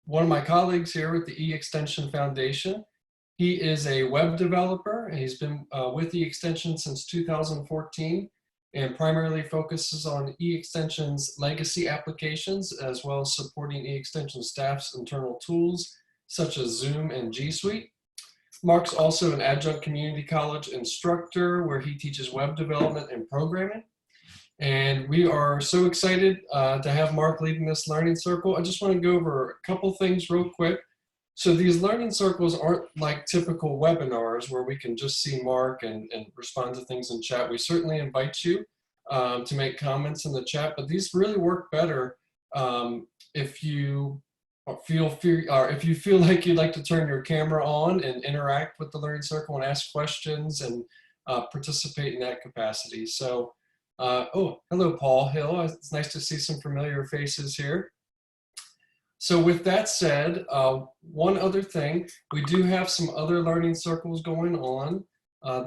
one of my colleagues here with the E-Extension Foundation. He is a web developer, and he's been with E-Extension since 2014 and primarily focuses on E-Extension's legacy applications as well as supporting E-Extension staff's internal tools such as Zoom and G Suite. Mark's also an adjunct community college instructor where he teaches web development and programming. And we are so excited to have Mark leading this learning circle. I just want to go over a couple things real quick. So these learning circles aren't like typical webinars where we can just see Mark and respond to things in chat. We certainly invite you to make comments in the chat, but these really work better if you feel like you'd like to turn your camera on and interact with the learning circle and ask questions and participate in that capacity. So, oh, hello, Paul Hill. It's nice to see some familiar faces here. So with that said, one other thing, we do have some other learning circles going on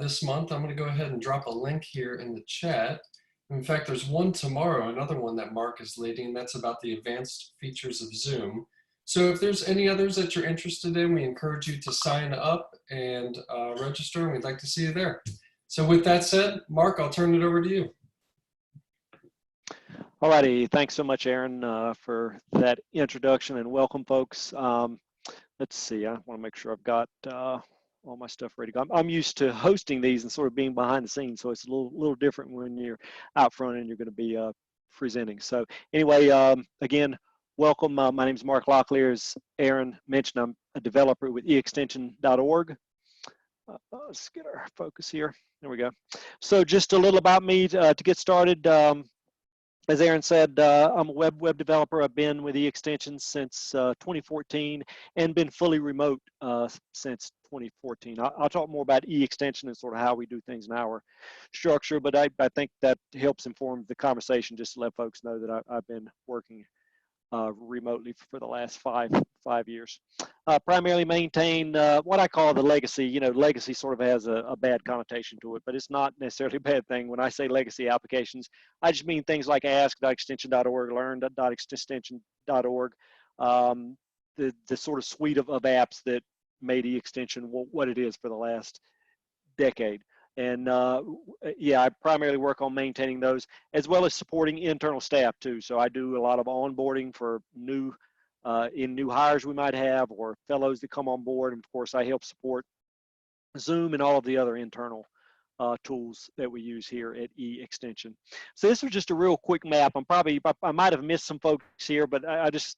this month. I'm going to go ahead and drop a link here in the chat. In fact, there's one tomorrow, another one that Mark is leading. That's about the advanced features of Zoom. So if there's any others that you're interested in, we encourage you to sign up and register, and we'd like to see you there. So with that said, Mark, I'll turn it over to you. All righty, thanks so much, Aaron, for that introduction, and welcome, folks. Let's see, I want to make sure I've got all my stuff ready to go. I'm used to hosting these and sort of being behind the scenes, so it's a little different when you're out front and you're going to be presenting. So anyway, again, welcome. My name is Mark Locklear. As Aaron mentioned, I'm a developer with eextension.org. Let's get our focus here. There we go. So just a little about me to get started. As Aaron said, I'm a web developer. I've been with eExtension since 2014 and been fully remote since 2014. I'll talk more about eExtension and sort of how we do things in our structure, but I think that helps inform the conversation just to let folks know that I've been working remotely for the last five years. Primarily maintain what I call the legacy. You know, legacy sort of has a bad connotation to it, but it's not necessarily a bad thing. When I say legacy applications, I just mean things like ask.extension.org, learn.extension.org, the sort of suite of apps that made eExtension what it is for the last decade. And yeah, I primarily work on maintaining those as well as supporting internal staff too. So I do a lot of onboarding for new hires we might have or fellows that come on board. And of course, I help support Zoom and all of the other internal tools that we use here at eExtension. So this was just a real quick map. I might have missed some folks here, but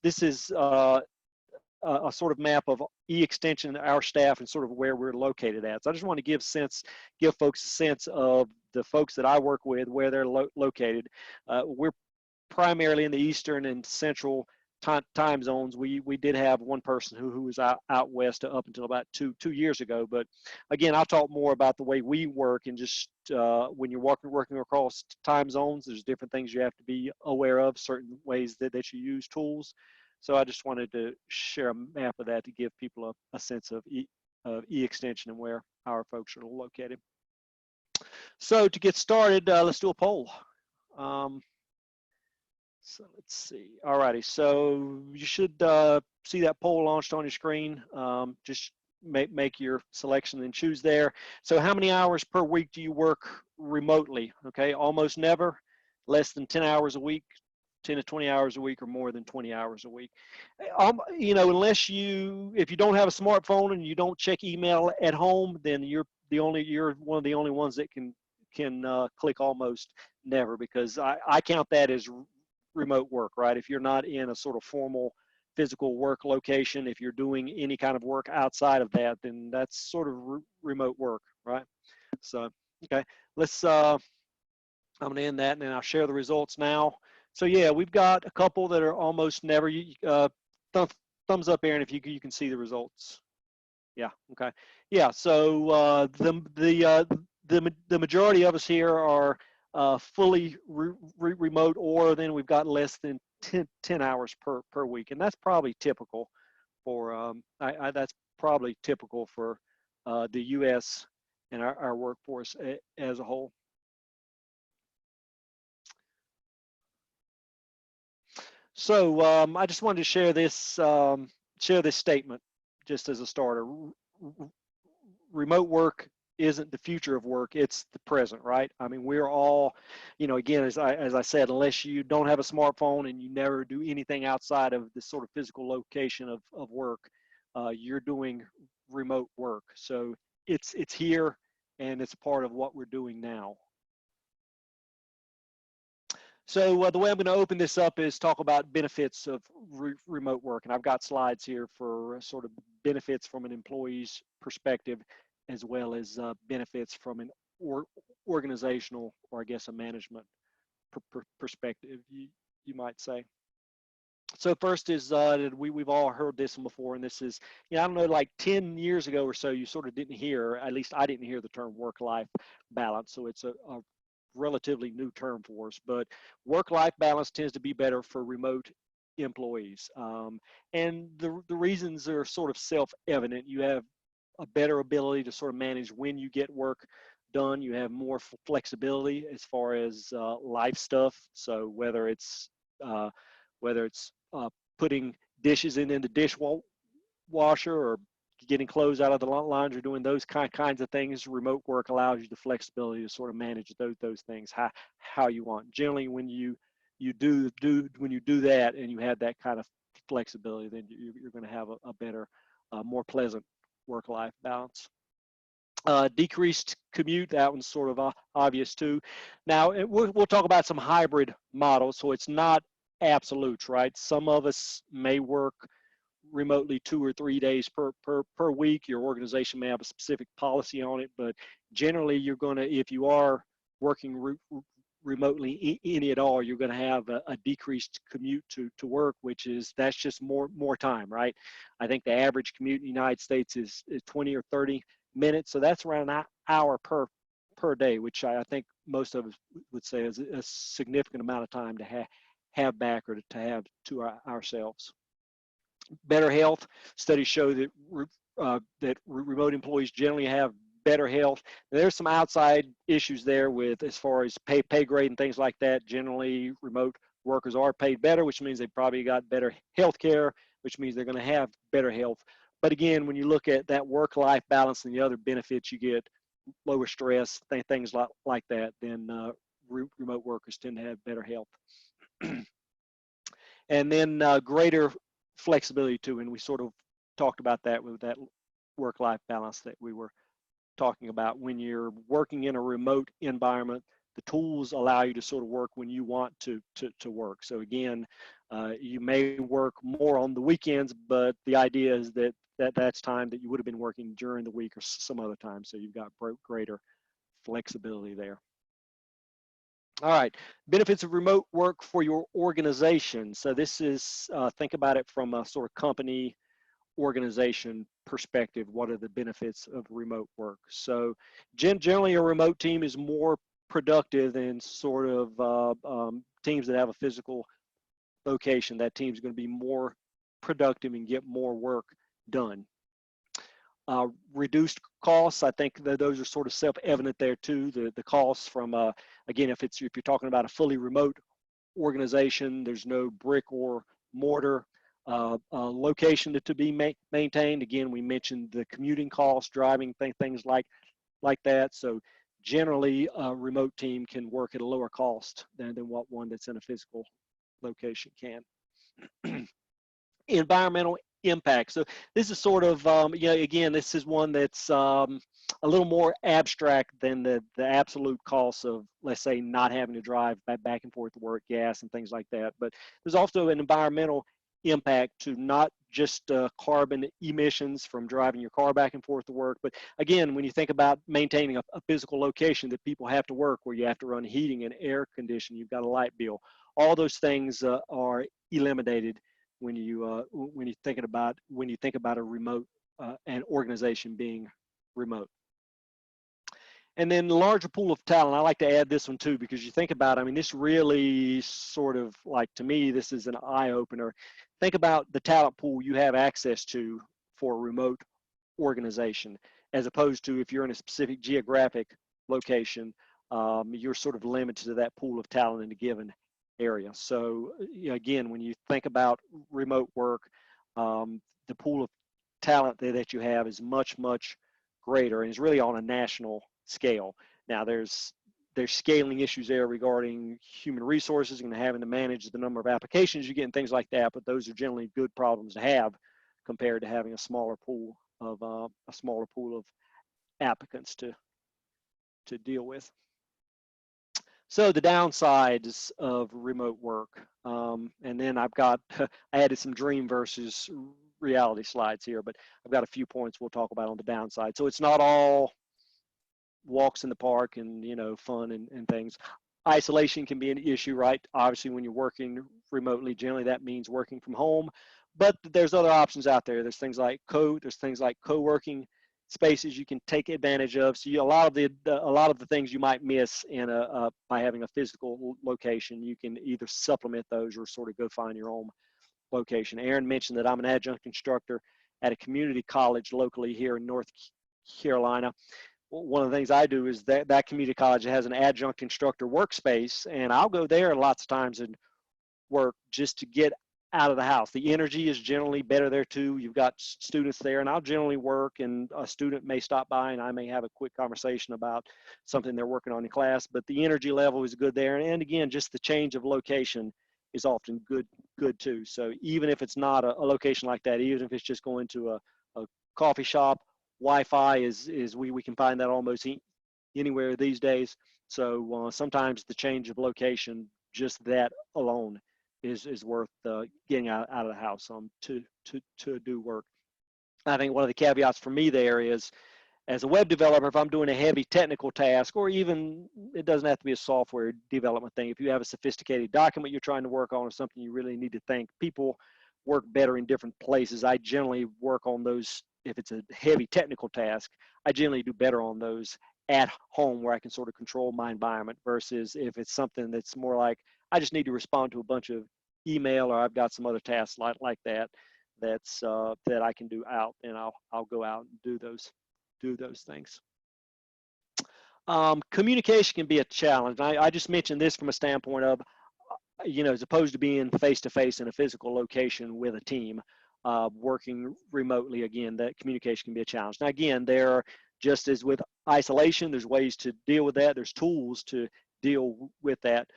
this is a sort of map of eExtension, our staff, and sort of where we're located at. So I just want to give folks a sense of the folks that I work with, where they're located. We're primarily in the Eastern and Central time zones. We did have one person who was out west up until about two years ago. But again, I'll talk more about the way we work, and just when you're working across time zones, there's different things you have to be aware of, certain ways that you use tools. So I just wanted to share a map of that to give people a sense of eExtension and where our folks are located. So to get started, let's do a poll. So let's see. All righty. So you should see that poll launched on your screen. Just make your selection and choose there. So how many hours per week do you work remotely? Okay, almost never, less than 10 hours a week, 10 to 20 hours a week, or more than 20 hours a week. You know, if you don't have a smartphone and you don't check email at home, then you're one of the only ones that can click almost never, because I count that as remote work, right? If you're not in a sort of formal physical work location, if you're doing any kind of work outside of that, then that's sort of remote work, right? So, okay, I'm gonna end that and then I'll share the results now. So yeah, we've got a couple that are almost never. Thumbs up, Aaron, if you can see the results. Yeah. Okay. Yeah. So the majority of us here are fully remote, or then we've got less than 10 hours per week, and that's probably typical for that's probably typical for the U.S. and our workforce as a whole. So I just wanted to share this share this statement just as a starter. Remote work isn't the future of work, it's the present, right? I mean, we're all, you know, again, as I said, unless you don't have a smartphone and you never do anything outside of this sort of physical location of work, you're doing remote work. So it's here, and it's part of what we're doing now. So the way I'm going to open this up is talk about benefits of remote work. And I've got slides here for sort of benefits from an employee's perspective, as well as benefits from an organizational, or I guess a management perspective, you might say. So first is we've all heard this one before, and this is, you know, I don't know, like 10 years ago or so, you sort of didn't hear, at least I didn't hear the term work-life balance. So it's a relatively new term for us, but work-life balance tends to be better for remote employees. And the reasons are sort of self-evident. You have a better ability to sort of manage when you get work done. You have more flexibility as far as life stuff. So whether it's putting dishes in the dishwasher, or getting clothes out of the laundry, doing those kinds of things, remote work allows you the flexibility to sort of manage those things how you want. Generally, when you do that and you have that kind of flexibility, then you're going to have a better, more pleasant work-life balance. Decreased commute, that one's sort of obvious too. Now we'll talk about some hybrid models, so it's not absolutes, right? Some of us may work remotely 2 or 3 days per week. Your organization may have a specific policy on it, but generally you're going to, if you are working remotely any at all, you're going to have a decreased commute to work, that's just more time, right? I think the average commute in the United States is 20 or 30 minutes, so that's around an hour per day, which I think most of us would say is a significant amount of time to have back, or to have to ourselves. Better health. Studies show that that remote employees generally have better health. Now, there's some outside issues there with, as far as pay grade and things like that. Generally, remote workers are paid better, which means they probably got better health care, which means they're going to have better health. But again, when you look at that work-life balance and the other benefits you get, lower stress, things like that, then remote workers tend to have better health. And then greater flexibility too, and we sort of talked about that with that work-life balance that we were talking about. When you're working in a remote environment, the tools allow you to sort of work when you want to work. So again, you may work more on the weekends, but the idea is that's time that you would have been working during the week or some other time, so you've got greater flexibility there. All right, benefits of remote work for your organization. So this is, think about it from a sort of company organization perspective. What are the benefits of remote work? So generally a remote team is more productive than sort of teams that have a physical location. That team's going to be more productive and get more work done. Reduced costs, I think that those are sort of self-evident there too. The costs from, again, if you're talking about a fully remote organization, there's no brick or mortar location to be maintained. Again, we mentioned the commuting costs, driving, things like that. So generally, a remote team can work at a lower cost than what one that's in a physical location can. Environmental impact. So this is sort of, again, this is one that's a little more abstract than the absolute costs of, let's say, not having to drive back and forth to work, gas and things like that. But there's also an environmental impact to not just carbon emissions from driving your car back and forth to work, but again, when you think about maintaining a physical location that people have to work, where you have to run heating and air conditioning, you've got a light bill, all those things are eliminated when you think about a remote an organization being remote. And then the larger pool of talent, I like to add this one too, because you think about, I mean, this really sort of, like, to me, this is an eye opener. Think about the talent pool you have access to for a remote organization, as opposed to if you're in a specific geographic location, you're sort of limited to that pool of talent in a given area. So again, when you think about remote work, the pool of talent that you have is much, much greater, and is really on a national scale. Now there's scaling issues there regarding human resources and having to manage the number of applications you get and things like that, but those are generally good problems to have compared to having a smaller pool of applicants to deal with. So the downsides of remote work, and then I've got I added some dream versus reality slides here, but I've got a few points we'll talk about on the downside. So it's not all walks in the park and, you know, fun and things. Isolation can be an issue, right? Obviously, when you're working remotely, generally that means working from home, but there's other options out there. There's things like co-working spaces you can take advantage of. So a lot of the things you might miss in by having a physical location, you can either supplement those or sort of go find your own location. Aaron mentioned that I'm an adjunct instructor at a community college locally here in North Carolina. One of the things I do is that community college has an adjunct instructor workspace, and I'll go there lots of times and work just to get out of the house. The energy is generally better there too. You've got students there, and I'll generally work, and a student may stop by and I may have a quick conversation about something they're working on in class, but the energy level is good there. And again, just the change of location is often good too. So even if it's not a location like that, even if it's just going to a coffee shop, Wi-Fi is we can find that almost anywhere these days. So sometimes the change of location, just that alone, is worth getting out of the house to do work. I think one of the caveats for me there is, as a web developer, if I'm doing a heavy technical task, or even it doesn't have to be a software development thing, if you have a sophisticated document you're trying to work on or something you really need to think, people work better in different places. I generally work on those. If it's a heavy technical task, I generally do better on those at home where I can sort of control my environment, versus if it's something that's more like I just need to respond to a bunch of email, or I've got some other tasks like that that I can do out, and I'll go out and do those things. Communication can be a challenge. I just mentioned this from a standpoint of, you know, as opposed to being face-to-face in a physical location with a team, working remotely, again, that communication can be a challenge. Now, again, just as with isolation, there's ways to deal with that. There's tools to deal with that.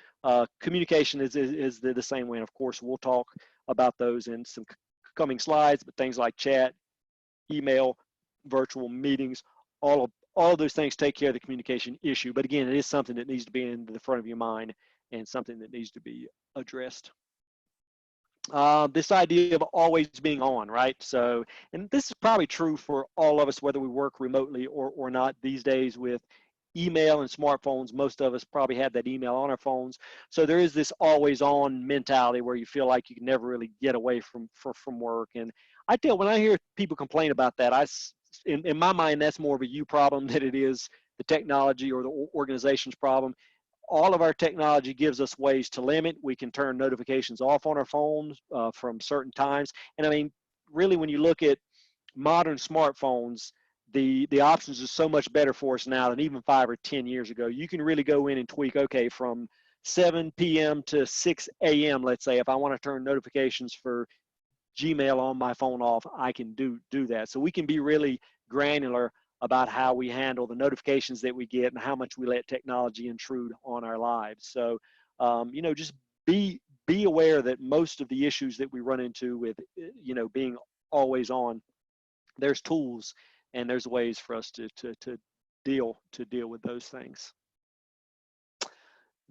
Communication is the same way. And of course, we'll talk about those in some coming slides, but things like chat, email, virtual meetings, all of those things take care of the communication issue. But again, it is something that needs to be in the front of your mind and something that needs to be addressed. This idea of always being on, right? So, and this is probably true for all of us, whether we work remotely or not these days with email and smartphones. Most of us probably have that email on our phones. So there is this always on mentality where you feel like you can never really get away from work. And when I hear people complain about that, in my mind, that's more of a you problem than it is the technology or the organization's problem. All of our technology gives us ways to limit. We can turn notifications off on our phones from certain times. And I mean, really, when you look at modern smartphones, the options are so much better for us now than even 5 or 10 years ago. You can really go in and tweak, okay, from 7 p.m. to 6 a.m., let's say, if I want to turn notifications for Gmail on my phone off, I can do that. So we can be really granular about how we handle the notifications that we get and how much we let technology intrude on our lives. So, you know, just be aware that most of the issues that we run into with, you know, being always on, there's tools and there's ways for us to deal with those things.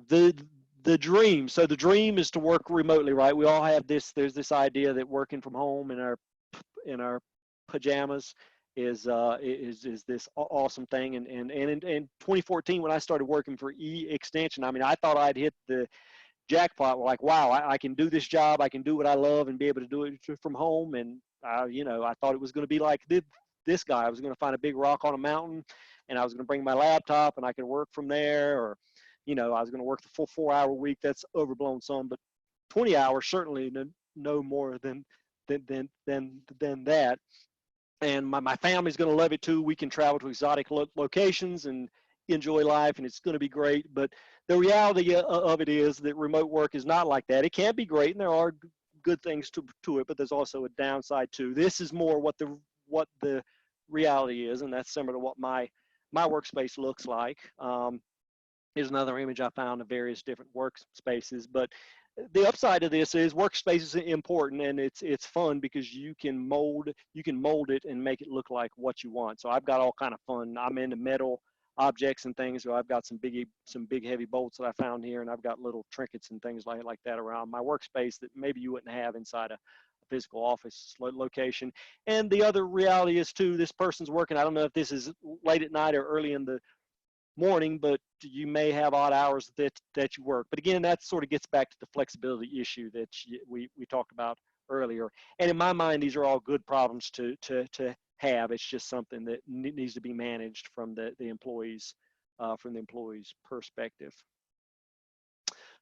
The dream. So the dream is to work remotely, right? We all have this. There's this idea that working from home in our pajamas is this awesome thing. And in 2014, when I started working for E-Extension, I mean, I thought I'd hit the jackpot. Like, wow, I can do this job. I can do what I love and be able to do it from home. And you know, I thought it was going to be like this guy. I was going to find a big rock on a mountain, and I was going to bring my laptop, and I could work from there. Or, you know, I was going to work the full 4-hour week. That's overblown some, but 20 hours certainly no more than that. And my family's going to love it too. We can travel to exotic locations and enjoy life, and it's going to be great. But the reality of it is that remote work is not like that. It can be great, and there are good things to it, but there's also a downside too. This is more what the reality is, and that's similar to what my workspace looks like. Here's another image I found of various different workspaces. But the upside of this is workspace is important, and it's fun because you can mold it and make it look like what you want. So I've got all kind of fun. I'm into metal objects and things. So I've got some big heavy bolts that I found here, and I've got little trinkets and things like that around my workspace that maybe you wouldn't have inside a physical office location. And the other reality is too, this person's working. I don't know if this is late at night or early in the morning, but you may have odd hours that you work. But again, that sort of gets back to the flexibility issue that we talked about earlier. And in my mind, these are all good problems to have. It's just something that needs to be managed from the employees perspective.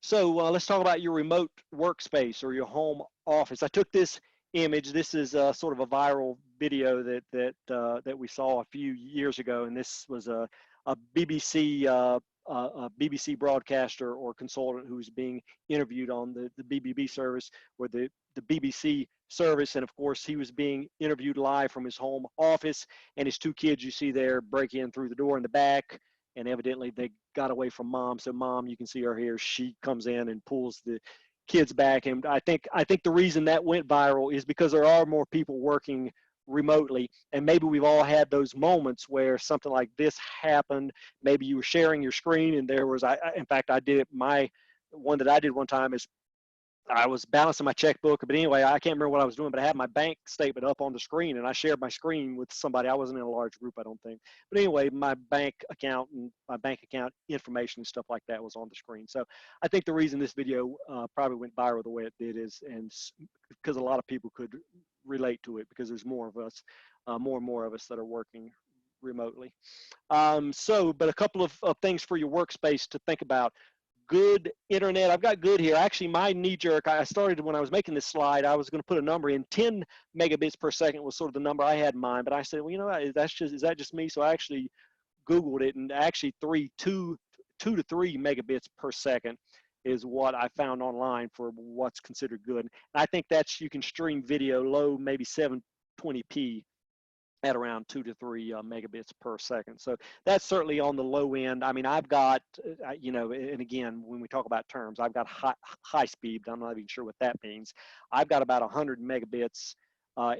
So let's talk about your remote workspace or your home office. I took this image. This is sort of a viral video that we saw a few years ago, and this was a BBC broadcaster or consultant who was being interviewed on the BBB service or the BBC service, and of course he was being interviewed live from his home office, and his two kids you see there break in through the door in the back, and evidently they got away from mom. So mom, you can see her here, she comes in and pulls the kids back. And I think the reason that went viral is because there are more people working remotely, and maybe we've all had those moments where something like this happened. Maybe you were sharing your screen and there was, in fact, I did it, my one that I did one time is I was balancing my checkbook, but anyway, I can't remember what I was doing, but I had my bank statement up on the screen, and I shared my screen with somebody. I wasn't in a large group, I don't think. But anyway, my bank account information and stuff like that was on the screen. So I think the reason this video probably went viral the way it did is, and because a lot of people could relate to it, because there's more of us, more and more of us that are working remotely. But a couple of things for your workspace to think about. Good internet. I've got good here. Actually, my knee jerk, I started when I was making this slide, I was going to put a number in. 10 megabits per second was sort of the number I had in mind, but I said, well, you know, is that just me? So I actually Googled it, and actually 2 to 3 megabits per second is what I found online for what's considered good. And I think that's, you can stream video low, maybe 720p at around 2 to 3 megabits per second. So that's certainly on the low end. I mean, I've got, you know, and again, when we talk about terms, I've got high speed, but I'm not even sure what that means. I've got about 100 megabits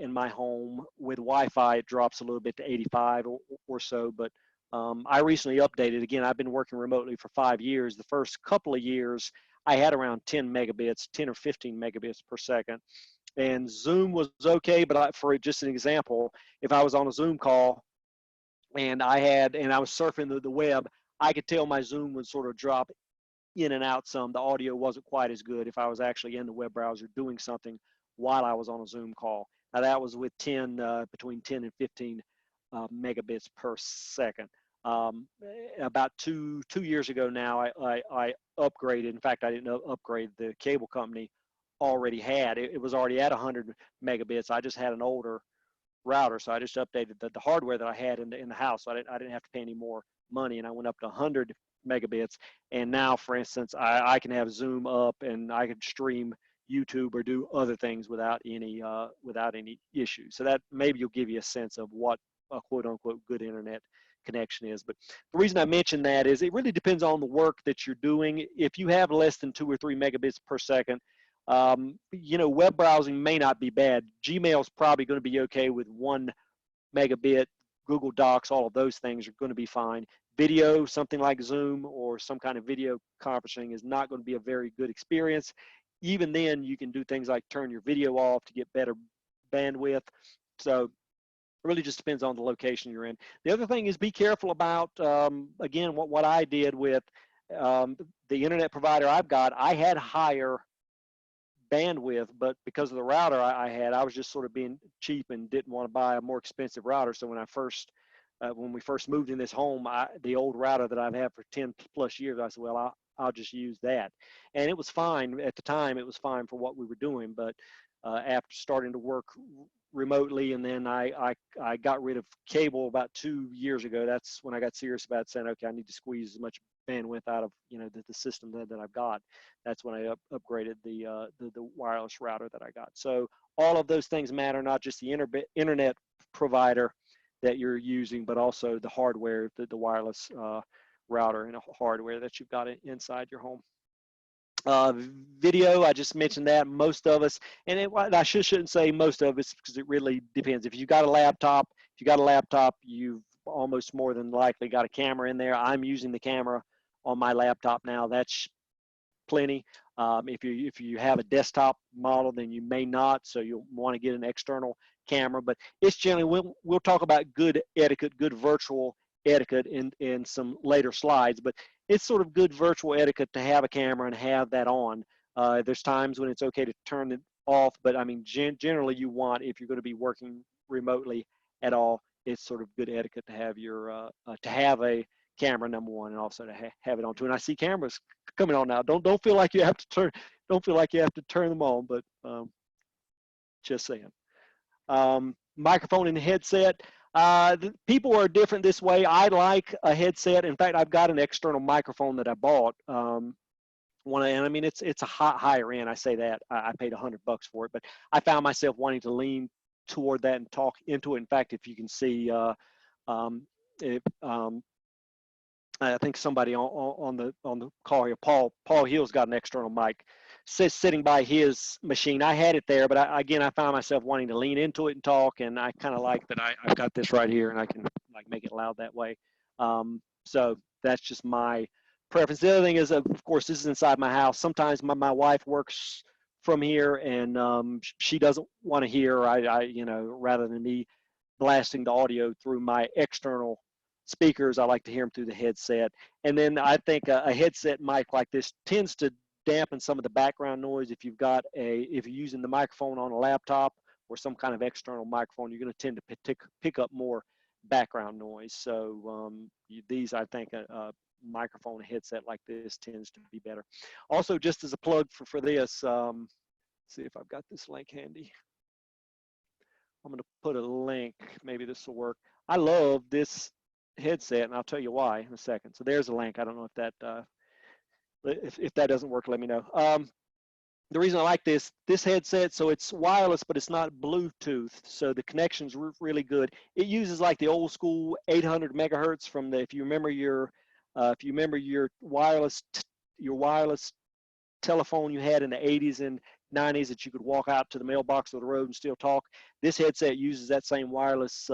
in my home. With Wi-Fi, it drops a little bit to 85 or so, but I recently updated. Again, I've been working remotely for 5 years. The first couple of years, I had around 10 megabits, 10 or 15 megabits per second. And Zoom was okay, but for just an example, if I was on a Zoom call and I was surfing the web, I could tell my Zoom would sort of drop in and out some. The audio wasn't quite as good if I was actually in the web browser doing something while I was on a Zoom call. Now that was with between 10 and 15 megabits per second. About two years ago now, I upgraded. In fact, I didn't upgrade. The cable company already had. It was already at 100 megabits. I just had an older router, so I just updated the hardware that I had in the house. So I didn't have to pay any more money, and I went up to 100 megabits. And now, for instance, I can have Zoom up, and I can stream YouTube or do other things without any issues. So that maybe will give you a sense of what a quote unquote good internet connection is. But the reason I mention that is it really depends on the work that you're doing. If you have less than 2 or 3 megabits per second, you know, web browsing may not be bad. Gmail's probably going to be okay with 1 megabit. Google Docs, all of those things are going to be fine. Video, something like Zoom or some kind of video conferencing is not going to be a very good experience. Even then, you can do things like turn your video off to get better bandwidth. So it really just depends on the location you're in. The other thing is be careful about, again, what I did with the internet provider I've got. I had higher bandwidth, but because of the router I had, I was just sort of being cheap and didn't want to buy a more expensive router. So when we first moved in this home, the old router that I've had for 10 plus years, I said, well, I'll just use that. And it was fine at the time. It was fine for what we were doing, but after starting to work remotely, and then I got rid of cable about 2 years ago. That's when I got serious about saying, okay, I need to squeeze as much bandwidth out of the system that I've got. That's when I upgraded the wireless router that I got. So all of those things matter, not just the internet provider that you're using, but also the hardware, the wireless router and hardware that you've got inside your home. Video, I just mentioned that most of us, and I shouldn't say most of us because it really depends. If you got a laptop, you've almost more than likely got a camera in there. I'm using the camera on my laptop now. That's plenty. If you have a desktop model, then you may not, so you'll want to get an external camera. But it's generally, we'll talk about good etiquette, good virtual etiquette in some later slides, but it's sort of good virtual etiquette to have a camera and have that on. There's times when it's okay to turn it off, but I mean, generally you want, if you're going to be working remotely at all, it's sort of good etiquette to have your to have a camera, number one, and also to have it on too. And I see cameras coming on now. Don't feel like you have to turn them on, but just saying. Microphone and headset. People are different this way. I like a headset. In fact, I've got an external microphone that I bought. And I mean, it's a higher end. I say that I paid $100 for it, but I found myself wanting to lean toward that and talk into it. In fact, if you can see, I think somebody on the call here, Paul Hill's got an external mic sitting by his machine. I had it there, but again, I found myself wanting to lean into it and talk, and I kind of like that I've got this right here and I can like make it loud that way. So that's just my preference. The other thing is, of course, this is inside my house. Sometimes my wife works from here, and she doesn't want to hear, rather than me blasting the audio through my external speakers, I like to hear them through the headset. And then I think a headset mic like this tends to dampen some of the background noise. If you're using the microphone on a laptop or some kind of external microphone, you're going to tend to pick up more background noise. So these, I think, a microphone headset like this tends to be better. Also, just as a plug for this, see if I've got this link handy. I'm going to put a link. Maybe this will work. I love this headset, and I'll tell you why in a second. So there's a link. I don't know if that if that doesn't work, let me know. The reason I like this headset, so it's wireless, but it's not Bluetooth, so the connection's really good. It uses like the old school 800 megahertz from the, if you remember your wireless telephone you had in the 80s and 90s that you could walk out to the mailbox or the road and still talk. This headset uses that same wireless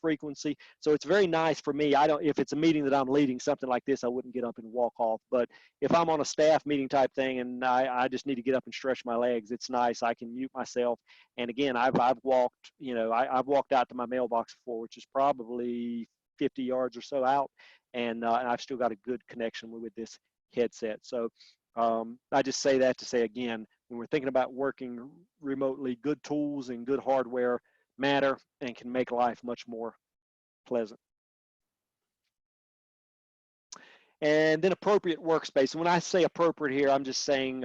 frequency, so it's very nice for me. If it's a meeting that I'm leading, something like this, I wouldn't get up and walk off. But if I'm on a staff meeting type thing and I just need to get up and stretch my legs, it's nice. I can mute myself. And again, I've walked, I've walked out to my mailbox before, which is probably 50 yards or so out, and I've still got a good connection with this headset. So I just say that to say, again, when we're thinking about working remotely, good tools and good hardware matter and can make life much more pleasant. And then appropriate workspace. And when I say appropriate here, I'm just saying,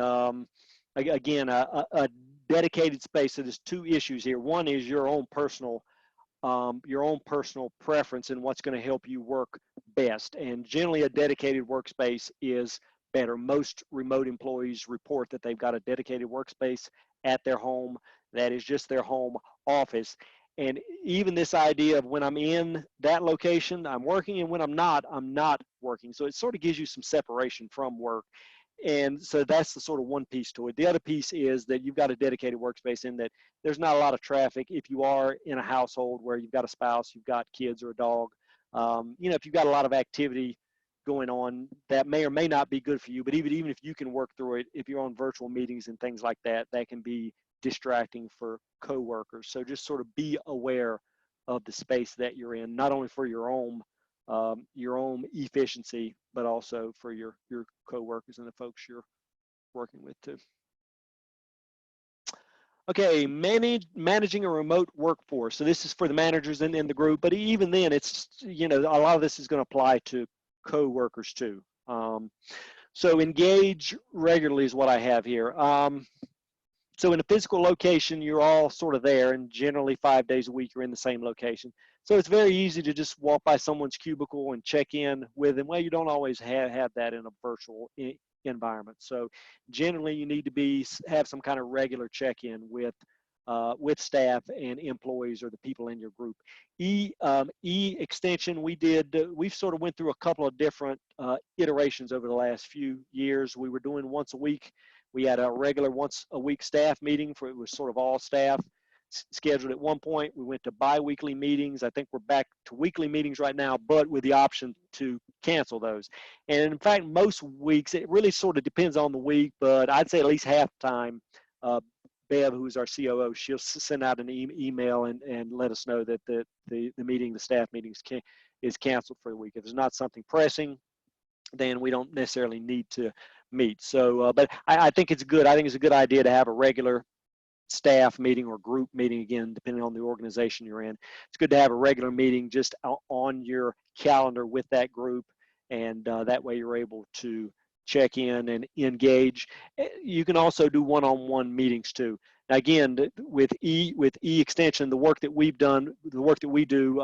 again, a dedicated space. So there's two issues here. One is your own personal preference and what's going to help you work best. And generally, a dedicated workspace is better. Most remote employees report that they've got a dedicated workspace at their home that is just their home office. And even this idea of when I'm in that location, I'm working, and when I'm not working. So it sort of gives you some separation from work. And so that's the sort of one piece to it. The other piece is that you've got a dedicated workspace in that there's not a lot of traffic. If you are in a household where you've got a spouse, you've got kids or a dog, if you've got a lot of activity going on, that may or may not be good for you. But even if you can work through it, if you're on virtual meetings and things like that, that can be distracting for coworkers. So just sort of be aware of the space that you're in, not only for your own efficiency, but also for your coworkers and the folks you're working with too. Okay, managing a remote workforce. So this is for the managers in the group, but even then, it's, a lot of this is going to apply to co-workers too. So engage regularly is what I have here. So in a physical location, you're all sort of there, and generally 5 days a week you're in the same location. So it's very easy to just walk by someone's cubicle and check in with them. Well, you don't always have that in a virtual environment. So generally you need to have some kind of regular check-in with staff and employees or the people in your group. E extension, we've sort of went through a couple of different iterations over the last few years. We were doing once a week. We had a regular once a week staff meeting it was sort of all staff scheduled at one point. We went to bi-weekly meetings. I think we're back to weekly meetings right now, but with the option to cancel those. And in fact, most weeks, it really sort of depends on the week, but I'd say at least half the time, Bev, who's our COO, she'll send out an email and let us know that the staff meetings is canceled for the week. If it's not something pressing, then we don't necessarily need to meet. So, but I think it's good. I think it's a good idea to have a regular staff meeting or group meeting, again, depending on the organization you're in. It's good to have a regular meeting just on your calendar with that group, and that way you're able to check in and engage. You can also do one-on-one meetings too. Now again, with E extension, the work that we've done, the work that we do,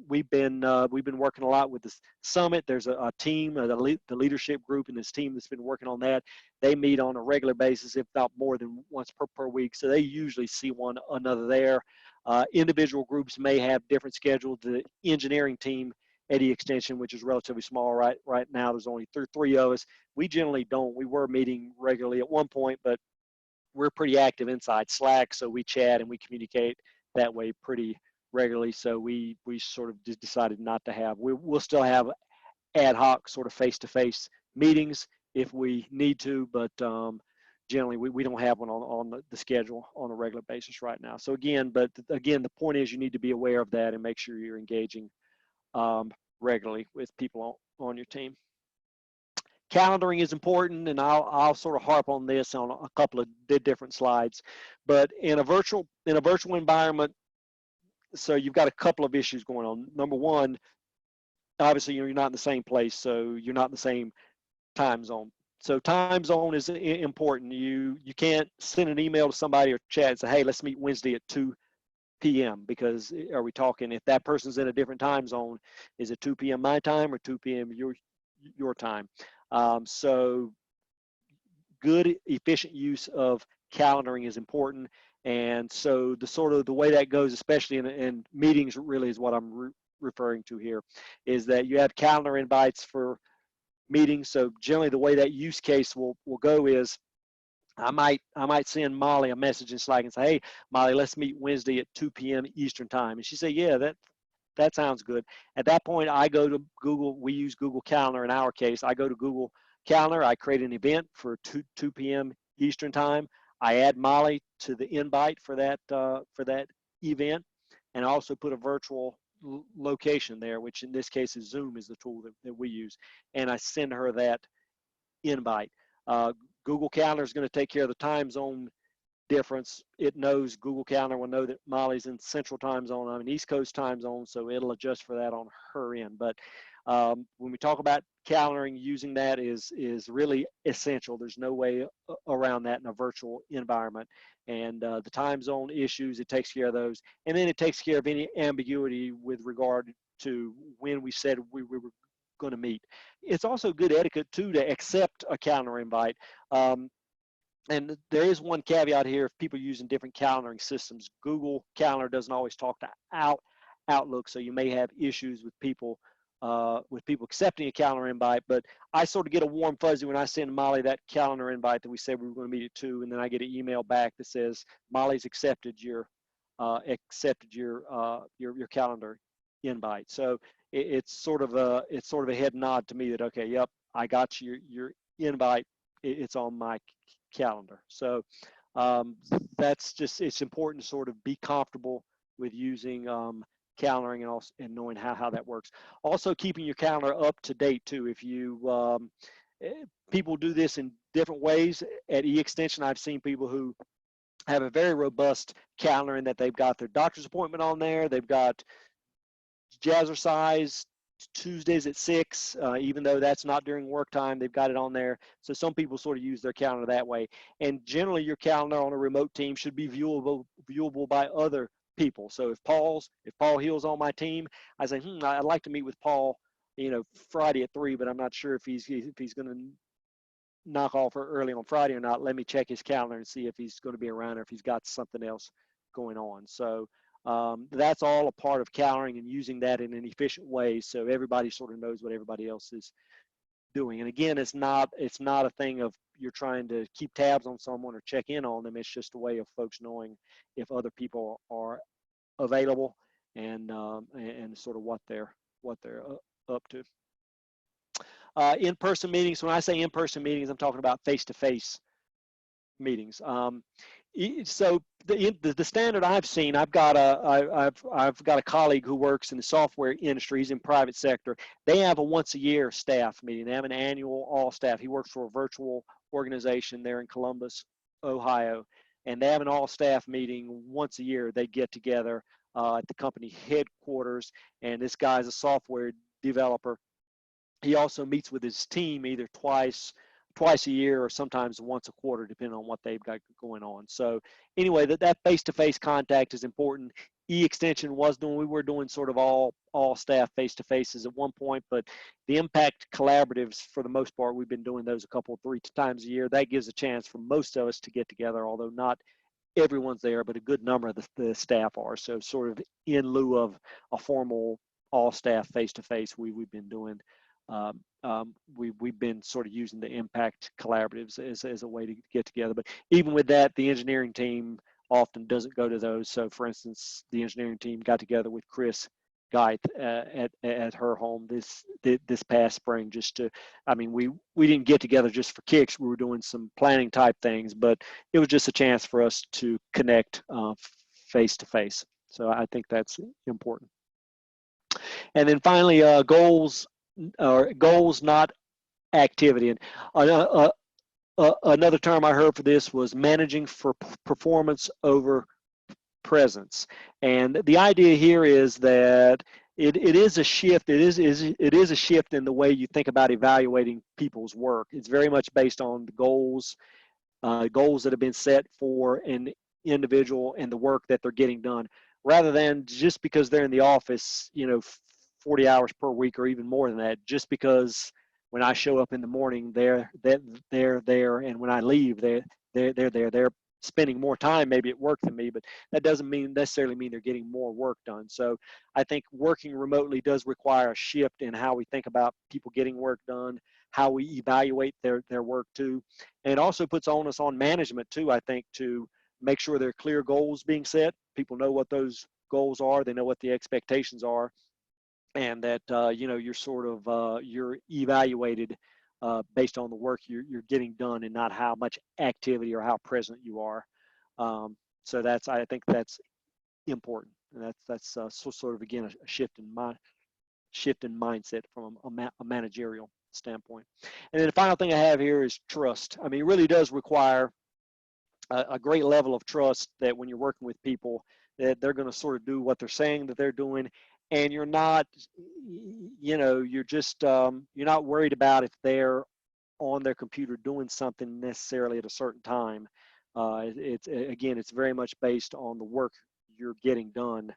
we've been working a lot with the summit. There's a team, the leadership group in this team that's been working on that. They meet on a regular basis, if not more than once per week. So they usually see one another there. Individual groups may have different schedules. The engineering team at E-Extension, which is relatively small right now, there's only three of us. We generally don't. We were meeting regularly at one point, but we're pretty active inside Slack, so we chat and we communicate that way pretty regularly. So we sort of just decided not to have. We'll still have ad hoc sort of face-to-face meetings if we need to, but generally we don't have one on the schedule on a regular basis right now. So again, the point is you need to be aware of that and make sure you're engaging regularly with people on your team. Calendaring is important, and I'll sort of harp on this on a couple of different slides. But in a virtual environment, so you've got a couple of issues going on. Number one, obviously you're not in the same place, so you're not in the same time zone. So time zone is important. You can't send an email to somebody or chat and say, hey, let's meet Wednesday at 2 p.m. because are we talking, if that person's in a different time zone, is it 2 p.m. my time or 2 p.m. your time? So good, efficient use of calendaring is important. And so the way that goes, especially in meetings, really is what I'm referring to here, is that you have calendar invites for meetings. So generally the way that use case will go is I might send Molly a message in Slack and say, hey, Molly, let's meet Wednesday at 2 p.m. Eastern time. And she say, yeah, that sounds good. At that point, I go to Google. We use Google Calendar in our case. I go to Google Calendar. I create an event for 2 p.m. Eastern time. I add Molly to the invite for that event, and I also put a virtual location there, which in this case is Zoom is the tool that we use, and I send her that invite. Google Calendar is going to take care of the time zone difference. It knows, Google Calendar will know that Molly's in Central time zone. I'm in East Coast time zone, so it'll adjust for that on her end. But when we talk about calendaring, using that is really essential. There's no way around that in a virtual environment. And the time zone issues, it takes care of those. And then it takes care of any ambiguity with regard to when we said we were going to meet. It's also good etiquette too to accept a calendar invite. And there is one caveat here: if people are using different calendaring systems, Google Calendar doesn't always talk to Outlook, so you may have issues with people accepting a calendar invite. But I sort of get a warm fuzzy when I send Molly that calendar invite that we said we were going to meet at 2, and then I get an email back that says Molly's accepted your calendar invite. So it's sort of a head nod to me that, okay, yep, I got your invite. It's on my calendar. So it's important to sort of be comfortable with using calendaring and knowing how that works. Also, keeping your calendar up to date too. If you people do this in different ways at E-Extension. I've seen people who have a very robust calendar in that they've got their doctor's appointment on there, they've got jazzercise Tuesdays at 6, even though that's not during work time, they've got it on there. So some people sort of use their calendar that way. And generally your calendar on a remote team should be viewable by other people. So if Paul Hill's on my team, I say, I'd like to meet with Paul, Friday at 3, but I'm not sure if he's going to knock off early on Friday or not. Let me check his calendar and see if he's going to be around or if he's got something else going on. So that's all a part of calendaring and using that in an efficient way so everybody sort of knows what everybody else is doing. And again, it's not a thing of you're trying to keep tabs on someone or check in on them. It's just a way of folks knowing if other people are available and sort of what they're up to. In-person meetings. When I say in-person meetings, I'm talking about face-to-face meetings. So the standard I've seen, I've got a colleague who works in the software industry. He's in private sector. They have a once a year staff meeting. They have an annual all staff. He works for a virtual organization there in Columbus, Ohio, and they have an all staff meeting once a year. They get together at the company headquarters, and this guy's a software developer. He also meets with his team either twice a year or sometimes once a quarter, depending on what they've got going on. So anyway, that face-to-face contact is important. E-Extension we were doing sort of all staff face-to-faces at one point, but the impact collaboratives, for the most part, we've been doing those three times a year. That gives a chance for most of us to get together, although not everyone's there, but a good number of the staff are. So sort of in lieu of a formal all staff face-to-face, we've been doing we've been sort of using the impact collaboratives as a way to get together. But even with that, the engineering team often doesn't go to those. So for instance, the engineering team got together with Chris Geith at her home this past spring we didn't get together just for kicks. We were doing some planning type things, but it was just a chance for us to connect face to face. So I think that's important. And then finally, goals, not activity. And another term I heard for this was managing for performance over presence. And the idea here is that it is a shift. It is a shift in the way you think about evaluating people's work. It's very much based on the goals that have been set for an individual and the work that they're getting done, rather than just because they're in the office, 40 hours per week or even more than that, just because when I show up in the morning, they're there, and when I leave, they're there. They're spending more time maybe at work than me, but that doesn't necessarily mean they're getting more work done. So I think working remotely does require a shift in how we think about people getting work done, how we evaluate their work too. And it also puts onus on management too, I think, to make sure there are clear goals being set. People know what those goals are. They know what the expectations are. And that you're sort of you're evaluated based on the work you're getting done and not how much activity or how present you are. So I think that's important, and that's sort of again a shift in mindset from a managerial standpoint. And then the final thing I have here is trust. I mean, it really does require a great level of trust that when you're working with people, that they're going to sort of do what they're saying that they're doing. And you're not, you're just, you're not worried about if they're on their computer doing something necessarily at a certain time. It's very much based on the work you're getting done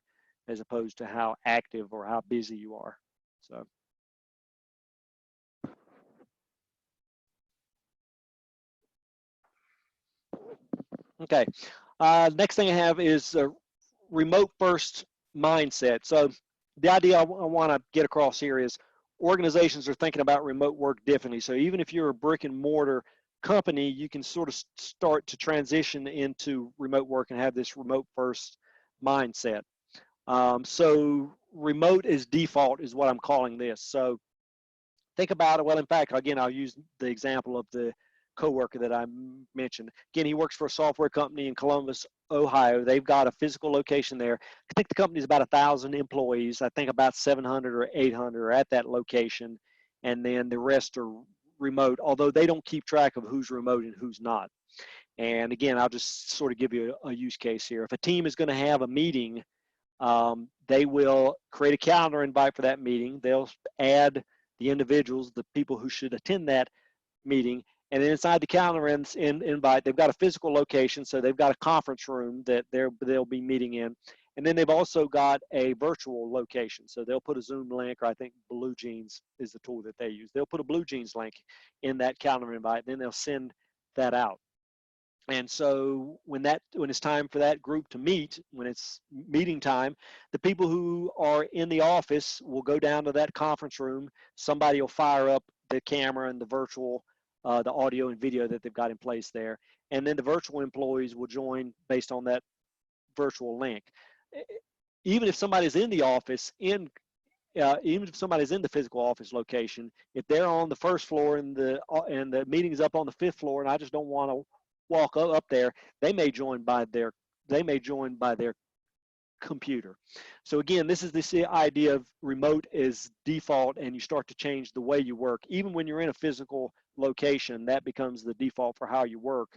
as opposed to how active or how busy you are. So. Okay. Next thing I have is a remote first mindset. So the idea I want to get across here is organizations are thinking about remote work differently. So even if you're a brick and mortar company, you can sort of start to transition into remote work and have this remote first mindset. So remote as default is what I'm calling this. So think about it. Well, in fact, again, I'll use the example of the coworker that I mentioned. Again, he works for a software company in Columbus, Ohio. They've got a physical location there. I think the company's about 1,000 employees. I think about 700 or 800 are at that location, and then the rest are remote, although they don't keep track of who's remote and who's not. And again, I'll just sort of give you a use case here. If a team is going to have a meeting They will create a calendar invite for that meeting. They'll add the individuals, the people who should attend that meeting, and then inside the calendar invite, they've got a physical location, so they've got a conference room that they'll be meeting in, and then they've also got a virtual location. So they'll put a Zoom link, or I think Blue Jeans is the tool that they use. They'll put a Blue Jeans link in that calendar invite, and then they'll send that out. And so when it's time for that group to meet, when it's meeting time, the people who are in the office will go down to that conference room. Somebody will fire up the camera and the virtual, the audio and video that they've got in place there. And then the virtual employees will join based on that virtual link. Even if somebody's in the office, even if somebody's in the physical office location, if they're on the first floor and the meeting is up on the fifth floor, and I just don't want to walk up there, they may join by their computer. So again, this is this idea of remote as default, and you start to change the way you work. Even when you're in a physical location, that becomes the default for how you work.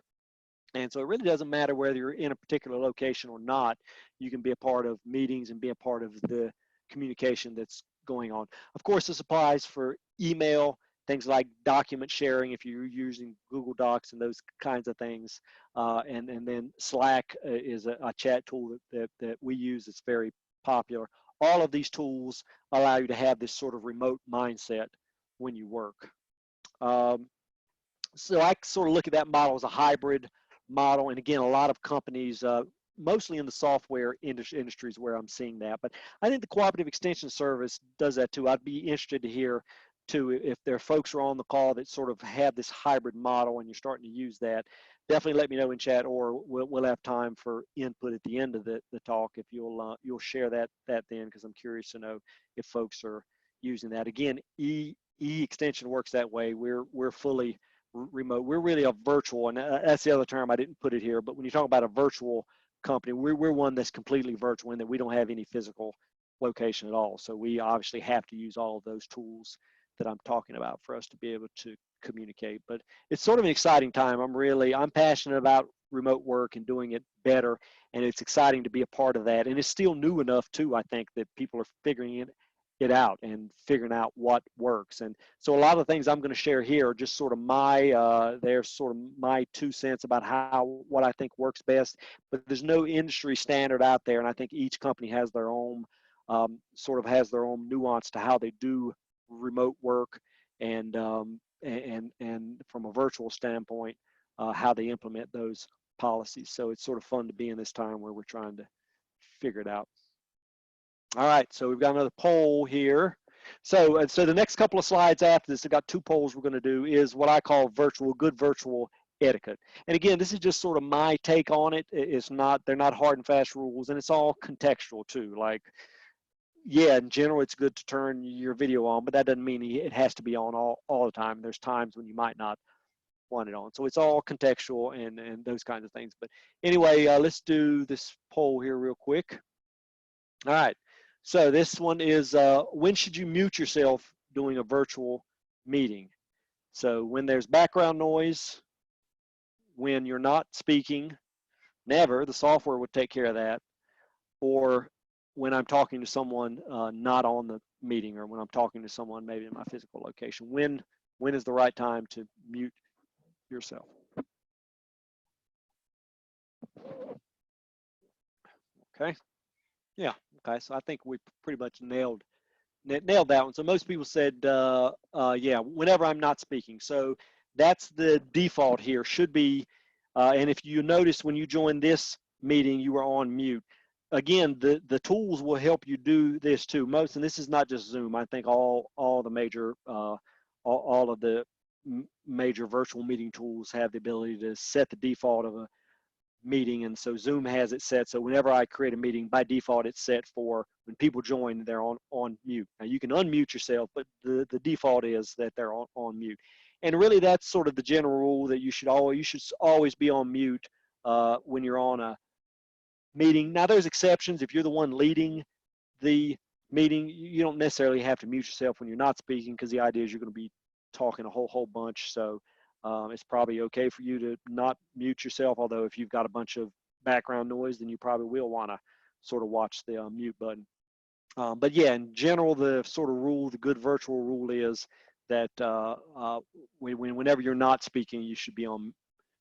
And so it really doesn't matter whether you're in a particular location or not. You can be a part of meetings and be a part of the communication that's going on. Of course, this applies for email, things like document sharing if you're using Google Docs and those kinds of things. And then Slack is a chat tool that we use. It's very popular. All of these tools allow you to have this sort of remote mindset when you work. So I sort of look at that model as a hybrid model. And again, a lot of companies, mostly in the software industries where I'm seeing that. But I think the Cooperative Extension Service does that too. I'd be interested to hear too if there are folks who are on the call that sort of have this hybrid model and you're starting to use that. Definitely let me know in chat, or we'll have time for input at the end of the talk if you'll share that then, because I'm curious to know if folks are using that. Again, extension works that way. We're fully remote. We're really a virtual, and that's the other term, I didn't put it here, but when you talk about a virtual company, we're one that's completely virtual in that we don't have any physical location at all. So we obviously have to use all of those tools that I'm talking about for us to be able to communicate. But it's sort of an exciting time. I'm passionate about remote work and doing it better, and it's exciting to be a part of that. And it's still new enough too, I think, that people are figuring it out and figuring out what works. And so a lot of the things I'm going to share here are just sort of they're sort of my 2 cents about what I think works best. But there's no industry standard out there, and I think each company has their own has their own nuance to how they do remote work, and from a virtual standpoint, how they implement those policies. So it's sort of fun to be in this time where we're trying to figure it out. All right, so we've got another poll here. So the next couple of slides after this, I've got 2 polls we're going to do, is what I call good virtual etiquette. And again, this is just sort of my take on it. They're not hard and fast rules, and it's all contextual too. Like, yeah, in general, it's good to turn your video on, but that doesn't mean it has to be on all the time. There's times when you might not want it on. So it's all contextual and those kinds of things. But anyway, let's do this poll here real quick. All right. So this one is, when should you mute yourself doing a virtual meeting? So when there's background noise, when you're not speaking, never, the software would take care of that, or when I'm talking to someone not on the meeting, or when I'm talking to someone maybe in my physical location. When is the right time to mute yourself? Okay. Yeah. Okay. So I think we pretty much nailed that one. So most people said, yeah, whenever I'm not speaking. So that's the default here, should be, and if you notice when you join this meeting, you were on mute. Again, the tools will help you do this too. And this is not just Zoom. I think all the major, all of the major virtual meeting tools have the ability to set the default of a meeting, and so Zoom has it set so whenever I create a meeting, by default it's set for when people join, they're on mute. Now you can unmute yourself, but the default is that they're on mute. And really that's sort of the general rule, that you should always be on mute when you're on a meeting. Now there's exceptions. If you're the one leading the meeting, you don't necessarily have to mute yourself when you're not speaking, because the idea is you're going to be talking a whole bunch. So it's probably okay for you to not mute yourself, although if you've got a bunch of background noise, then you probably will want to sort of watch the mute button. But yeah, in general, the sort of rule, the good virtual rule is that whenever you're not speaking, you should be on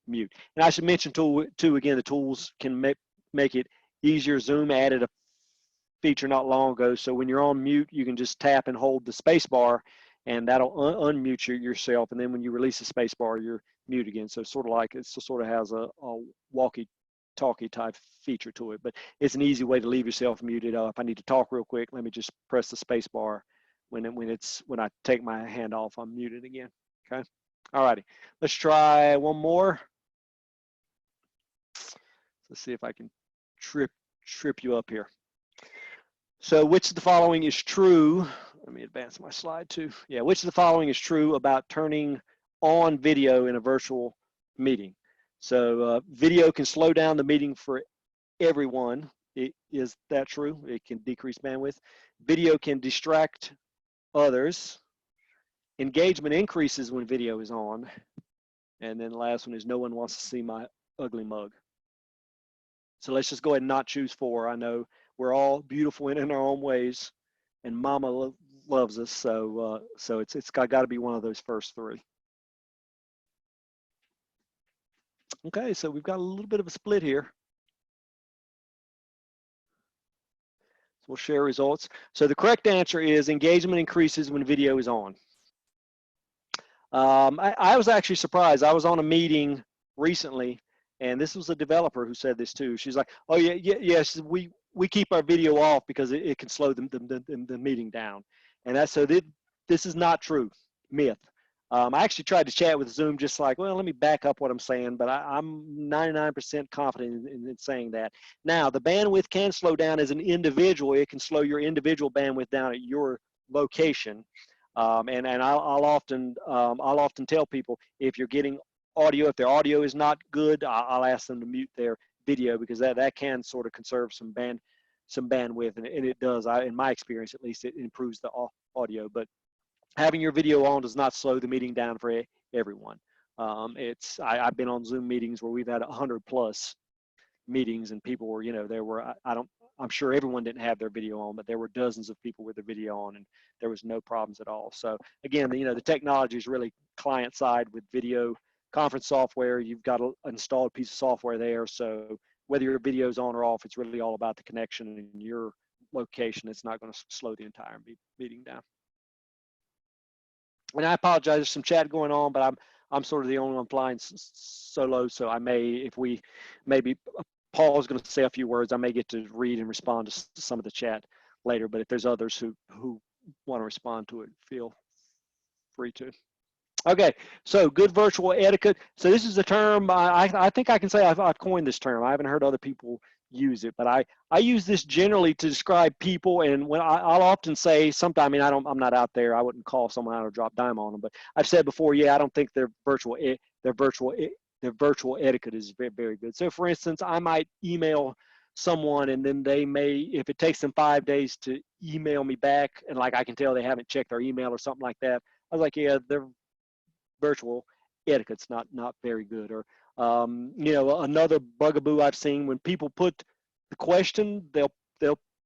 mute. And I should mention too again, the tools can make it easier. Zoom added a feature not long ago, so when you're on mute, you can just tap and hold the space bar, and that'll unmute yourself. And then when you release the space bar, you're mute again. So sort of like it sort of has a walkie-talkie type feature to it, but it's an easy way to leave yourself muted. If I need to talk real quick, let me just press the space bar. When I take my hand off, I'm muted again. Okay. All righty. Let's try one more. Let's see if I can trip you up here. So which of the following is true? Let me advance my slide too. Yeah, which of the following is true about turning on video in a virtual meeting? So video can slow down the meeting for everyone. Is that true? It can decrease bandwidth. Video can distract others. Engagement increases when video is on. And then the last one is no one wants to see my ugly mug. So let's just go ahead and not choose 4. I know we're all beautiful in our own ways, and Mama loves us. So it's got to be one of those first 3. Okay, so we've got a little bit of a split here. So we'll share results. So the correct answer is engagement increases when video is on. I was actually surprised. I was on a meeting recently, and this was a developer who said this too. She's like, "Oh yes, we keep our video off because it can slow the meeting down," and that's so. This is not true. Myth. I actually tried to chat with Zoom, just like, well, let me back up what I'm saying, but I'm 99% confident in saying that. Now, the bandwidth can slow down as an individual. It can slow your individual bandwidth down at your location. And I'll often tell people, if you're getting audio, if their audio is not good, I'll ask them to mute their video, because that can sort of conserve some bandwidth, and it does. In my experience, at least, it improves the audio. But having your video on does not slow the meeting down for everyone. I've been on Zoom meetings where we've had 100+ meetings, and people were, I'm sure everyone didn't have their video on, but there were dozens of people with their video on, and there was no problems at all. So again, the technology is really client side with video conference software. You've got an installed piece of software there. So whether your video is on or off, it's really all about the connection in your location. It's not going to slow the entire meeting down. And I apologize, there's some chat going on, but I'm sort of the only one flying solo. So I may, maybe Paul is going to say a few words, I may get to read and respond to some of the chat later. But if there's others who want to respond to it, feel free to. Okay, so good virtual etiquette. So this is a term, I think I can say I've coined this term. I haven't heard other people use it, but I use this generally to describe people. And when I'll often say, sometimes, I mean, I'm not out there, I wouldn't call someone out or drop dime on them, but I've said before, yeah, I don't think their virtual etiquette is very, very good. So for instance, I might email someone, and then they may, if it takes them 5 days to email me back, and like I can tell they haven't checked their email or something like that, I was like, yeah, their virtual etiquette's not very good. Or another bugaboo I've seen, when people put the question, they'll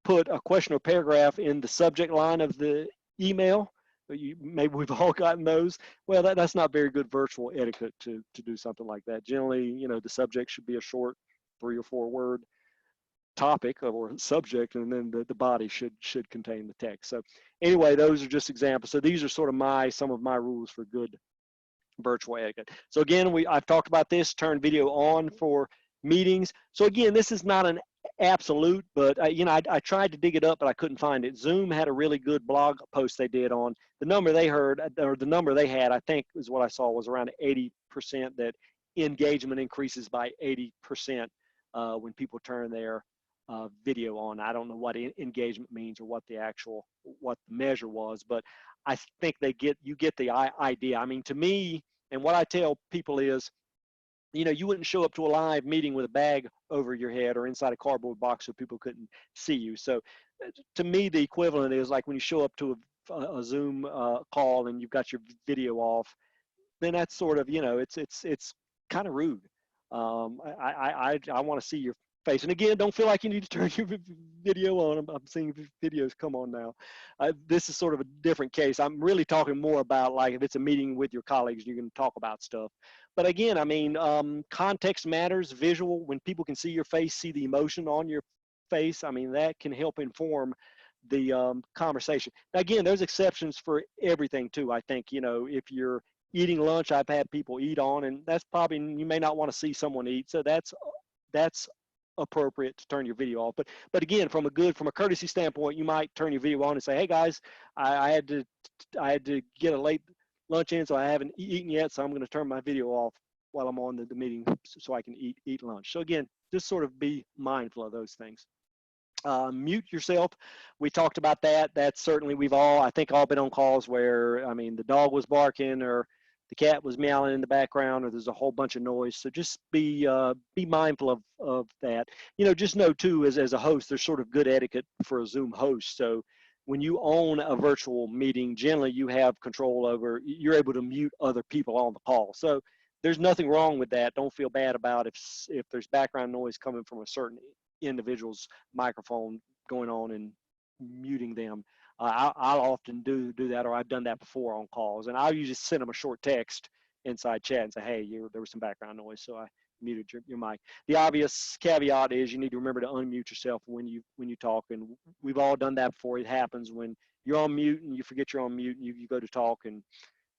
put a question or paragraph in the subject line of the email. Maybe we've all gotten those. Well, that's not very good virtual etiquette to do something like that. Generally, the subject should be a short 3 or 4 word topic or subject, and then the body should contain the text. So anyway, those are just examples. So these are sort of some of my rules for good virtual etiquette. So again, I've talked about this, turn video on for meetings. So again, this is not an absolute, but I tried to dig it up, but I couldn't find it. Zoom had a really good blog post they did on the number they heard, or the number they had, I think is what I saw, was around 80%, that engagement increases by 80% when people turn their video on. I don't know what engagement means or what the measure was, but I think you get the idea. I mean, to me, and what I tell people is, you wouldn't show up to a live meeting with a bag over your head or inside a cardboard box so people couldn't see you. So to me, the equivalent is like when you show up to a Zoom call and you've got your video off, then that's sort of, it's kind of rude. I want to see face. And again, don't feel like you need to turn your video on. I'm seeing videos come on now. This is sort of a different case. I'm really talking more about like if it's a meeting with your colleagues, you're going to talk about stuff. But again, I mean, context matters, visual, when people can see your face, see the emotion on your face, I mean, that can help inform the conversation. Now, again, there's exceptions for everything too. I think, you know, if you're eating lunch, I've had people eat on, and that's probably, you may not want to see someone eat. So that's appropriate to turn your video off. But again, from a courtesy standpoint, you might turn your video on and say, hey guys, I had to get a late lunch in, so I haven't eaten yet, so I'm going to turn my video off while I'm on the meeting so I can eat lunch. So again, just sort of be mindful of those things. Mute yourself. We talked about that. That's certainly, I think all been on calls where, I mean, the dog was barking or the cat was meowing in the background or there's a whole bunch of noise. So just be mindful of that. You know, just know too, as a host, there's sort of good etiquette for a Zoom host. So when you own a virtual meeting, generally you have control over, you're able to mute other people on the call. So there's nothing wrong with that. Don't feel bad about if there's background noise coming from a certain individual's microphone going on and muting them. I'll often do that, or I've done that before on calls, and I'll usually send them a short text inside chat and say, hey, there was some background noise, so I muted your mic. The obvious caveat is you need to remember to unmute yourself when you talk, and we've all done that before. It happens when you're on mute and you forget you're on mute and you go to talk and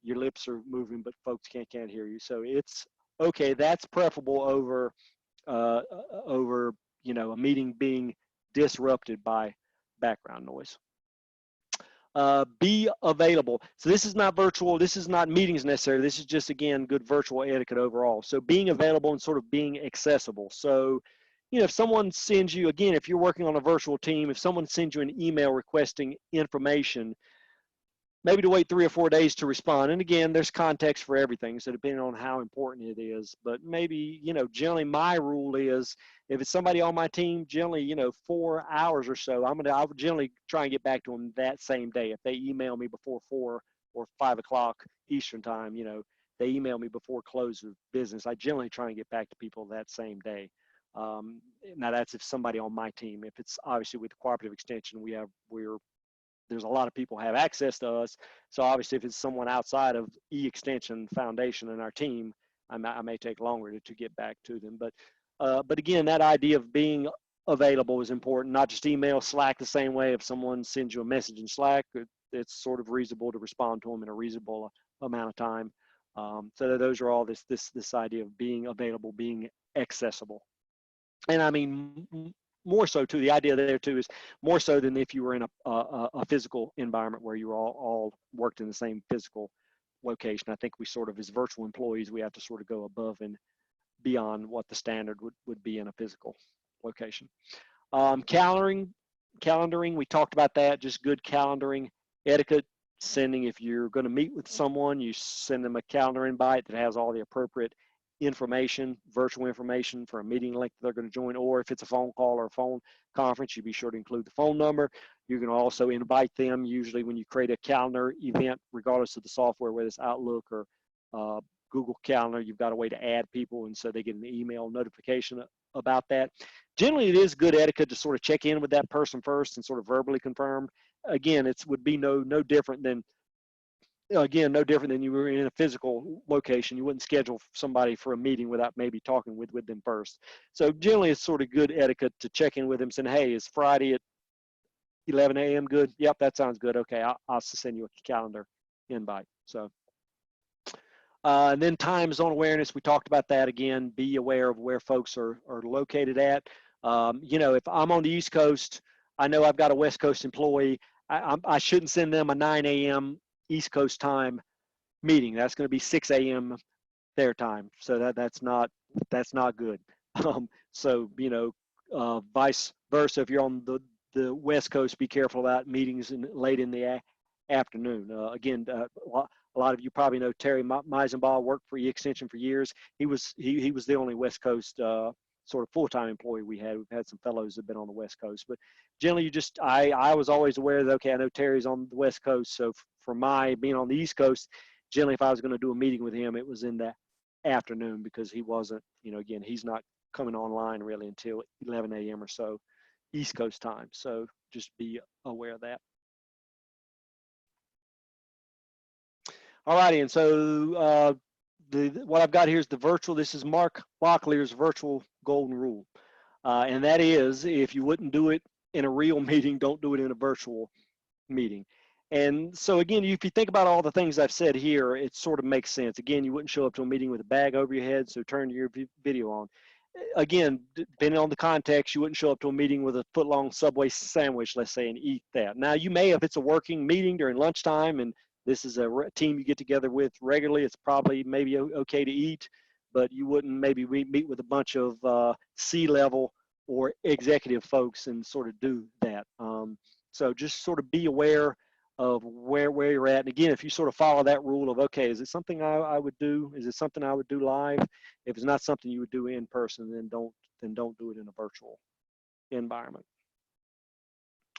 your lips are moving, but folks can't hear you. So it's okay. That's preferable over you know, a meeting being disrupted by background noise. Be available. So this is not virtual. This is not meetings necessarily. This is just, again, good virtual etiquette overall. So being available and sort of being accessible. So, you know, if someone sends you, again, if you're working on a virtual team, if someone sends you an email requesting information, maybe to wait 3 or 4 days to respond. And again, there's context for everything. So depending on how important it is, but maybe, you know, generally my rule is if it's somebody on my team, generally, you know, 4 hours or so, I would generally try and get back to them that same day. If they email me before 4 or 5 o'clock Eastern time, you know, they email me before close of business, I generally try and get back to people that same day. Now that's if somebody on my team. If it's obviously with the cooperative extension, there's a lot of people have access to us. So obviously if it's someone outside of E-Extension Foundation and our team, I may take longer to get back to them. But again, that idea of being available is important, not just email, Slack the same way. If someone sends you a message in Slack, it's sort of reasonable to respond to them in a reasonable amount of time. So those are all this idea of being available, being accessible. And I mean, more so too, the idea there too is more so than if you were in a physical environment where you were all worked in the same physical location. I think we sort of, as virtual employees, we have to sort of go above and beyond what the standard would be in a physical location. Calendaring, we talked about that, just good calendaring etiquette. Sending, if you're going to meet with someone, you send them a calendar invite that has all the appropriate information, virtual information for a meeting link they're going to join, or if it's a phone call or a phone conference, you be sure to include the phone number. You can also invite them, usually when you create a calendar event, regardless of the software, whether it's Outlook or Google Calendar, you've got a way to add people, and so they get an email notification about that. Generally, it is good etiquette to sort of check in with that person first and sort of verbally confirm. Again, it would be no different than, again, no different than you were in a physical location. You wouldn't schedule somebody for a meeting without maybe talking with them first. So generally, it's sort of good etiquette to check in with them, saying, hey, is Friday at 11 a.m. good? Yep, that sounds good. Okay, I'll send you a calendar invite. So, and then time zone awareness, we talked about that again. Be aware of where folks are located at. You know, if I'm on the East Coast, I know I've got a West Coast employee. I shouldn't send them a 9 a.m. East Coast time meeting. That's going to be 6 a.m. their time. So that's not good. So, you know, vice versa. If you're on the West Coast, be careful about meetings late in the afternoon. Again, a lot of you probably know Terry Meisenbaugh worked for E-Extension for years. He was the only West Coast sort of full-time employee we had. We've had some fellows that have been on the West Coast, but generally I was always aware that, okay, I know Terry's on the West Coast. So for my being on the East Coast, generally if I was going to do a meeting with him, it was in the afternoon, because he wasn't, you know, again, he's not coming online really until 11 a.m. or so East Coast time. So just be aware of that. All righty, and so what I've got here is the virtual. This is Mark Locklear's virtual golden rule, and that is, if you wouldn't do it in a real meeting, don't do it in a virtual meeting. And so again, if you think about all the things I've said here, it sort of makes sense. Again, you wouldn't show up to a meeting with a bag over your head, so turn your video on. Again, depending on the context, you wouldn't show up to a meeting with a foot-long Subway sandwich, let's say, and eat that. Now, you may, if it's a working meeting during lunchtime and this is a team you get together with regularly, it's probably maybe okay to eat, but you wouldn't maybe meet with a bunch of C-level or executive folks and sort of do that. So just sort of be aware of where you're at. And again, if you sort of follow that rule of, okay, is it something I would do? Is it something I would do live? If it's not something you would do in person, then don't do it in a virtual environment.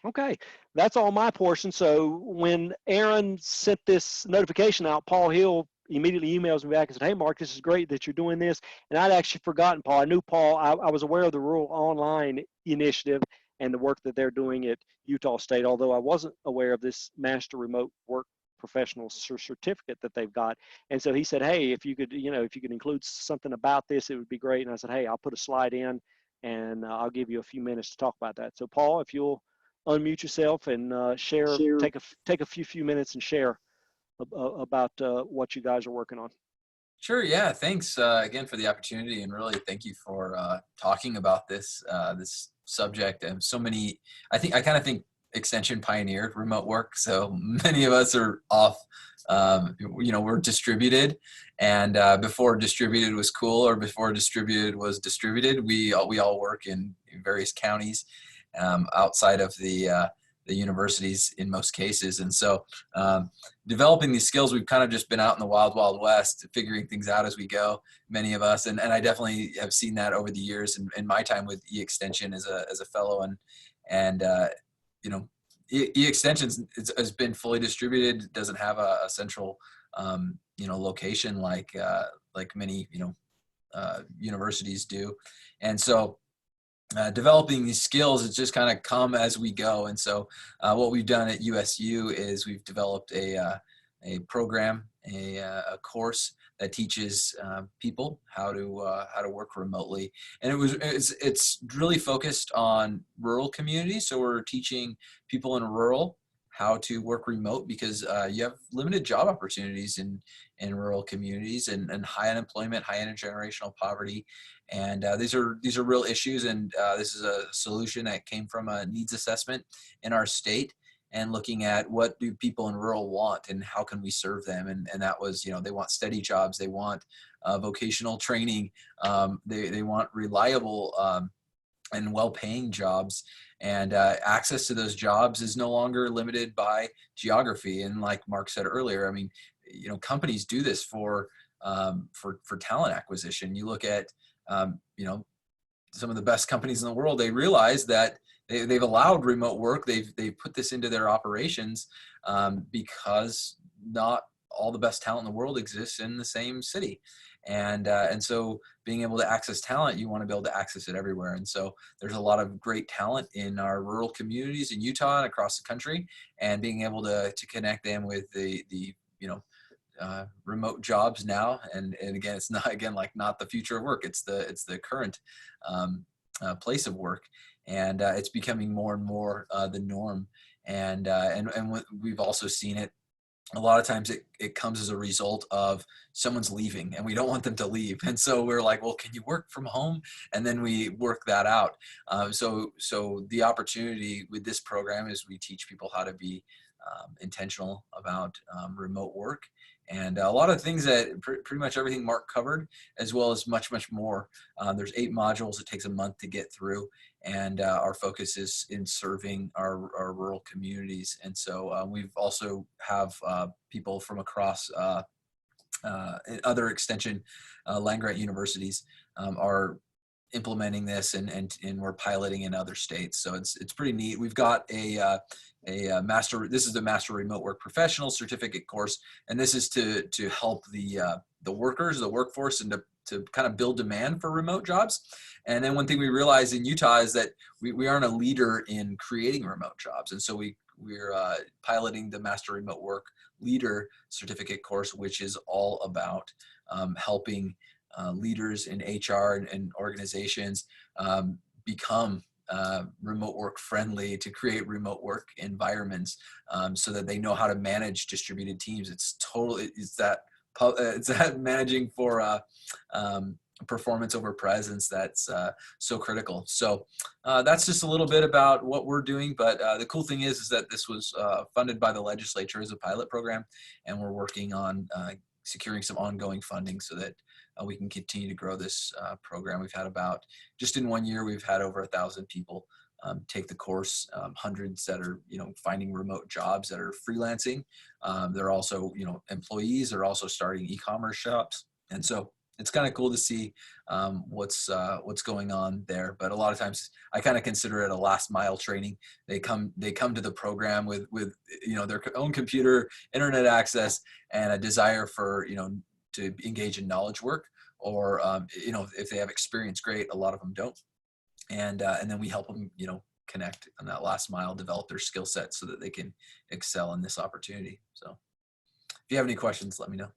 Okay, that's all my portion. So when Aaron sent this notification out, Paul Hill immediately emails me back and said, hey, Mark, this is great that you're doing this. And I'd actually forgotten Paul. I knew Paul. I was aware of the Rural Online initiative and the work that they're doing at Utah State, although I wasn't aware of this Master Remote Work Professional certificate that they've got. And so he said, hey, if you could include something about this, it would be great. And I said, hey, I'll put a slide in and I'll give you a few minutes to talk about that. So Paul, if you'll unmute yourself and share, take a few minutes and share about what you guys are working on. Sure. Yeah. Thanks again for the opportunity, and really thank you for talking about this subject. And so many, I kind of think Extension pioneered remote work. So many of us are off. We're distributed, and before distributed was cool, or before distributed was distributed, we all work in various counties outside of the universities in most cases. And so developing these skills, we've kind of just been out in the wild, wild west, figuring things out as we go, many of us. And I definitely have seen that over the years in my time with E-Extension as a fellow. And E-Extension has been fully distributed. It doesn't have a central, location like many, universities do. And so developing these skills has just kind of come as we go. And so what we've done at USU is we've developed a program, a course that teaches people how to work remotely. And it's really focused on rural communities. So we're teaching people in rural how to work remote, because you have limited job opportunities in rural communities, and high unemployment, high intergenerational poverty. And these are real issues. And this is a solution that came from a needs assessment in our state, and looking at what do people in rural want and how can we serve them. And that was, they want steady jobs. They want vocational training. They want reliable and well-paying jobs. And access to those jobs is no longer limited by geography. And like Mark said earlier, I mean, companies do this for talent acquisition. You look at, some of the best companies in the world, they realize that they've allowed remote work. They've put this into their operations because not all the best talent in the world exists in the same city. And so being able to access talent, you want to be able to access it everywhere. And so there's a lot of great talent in our rural communities in Utah and across the country, and being able to connect them with the remote jobs now. And again, it's not the future of work. It's the current place of work. And it's becoming more and more the norm. And we've also seen it. A lot of times it comes as a result of someone's leaving, and we don't want them to leave. And so we're like, well, can you work from home? And then we work that out. So the opportunity with this program is we teach people how to be intentional about remote work. And a lot of things that pretty much everything Mark covered, as well as much, much more. There's 8 modules. It takes a month to get through. And our focus is in serving our rural communities. And so we've also have people from across other extension land-grant universities are implementing this, and we're piloting in other states. So it's pretty neat. We've got a master. This is the Master Remote Work Professional Certificate course, and this is to help the workers, the workforce, and to kind of build demand for remote jobs. And then one thing we realized in Utah is that we aren't a leader in creating remote jobs, and so we're piloting the Master Remote Work Leader Certificate course, which is all about helping leaders in HR and organizations become remote work friendly, to create remote work environments, so that they know how to manage distributed teams. It's that managing for performance over presence that's so critical. So that's just a little bit about what we're doing. But the cool thing is that this was funded by the legislature as a pilot program, and we're working on securing some ongoing funding so that we can continue to grow this program. We've had just in 1 year, we've had over 1,000 people take the course, hundreds that are, finding remote jobs that are freelancing. They're also, employees. They're also starting e-commerce shops. And so it's kind of cool to see what's going on there. But a lot of times I kind of consider it a last mile training. They come to the program with their own computer, internet access, and a desire for, to engage in knowledge work, or if they have experience, great. A lot of them don't, and then we help them connect on that last mile, develop their skill set so that they can excel in this opportunity. So if you have any questions, let me know.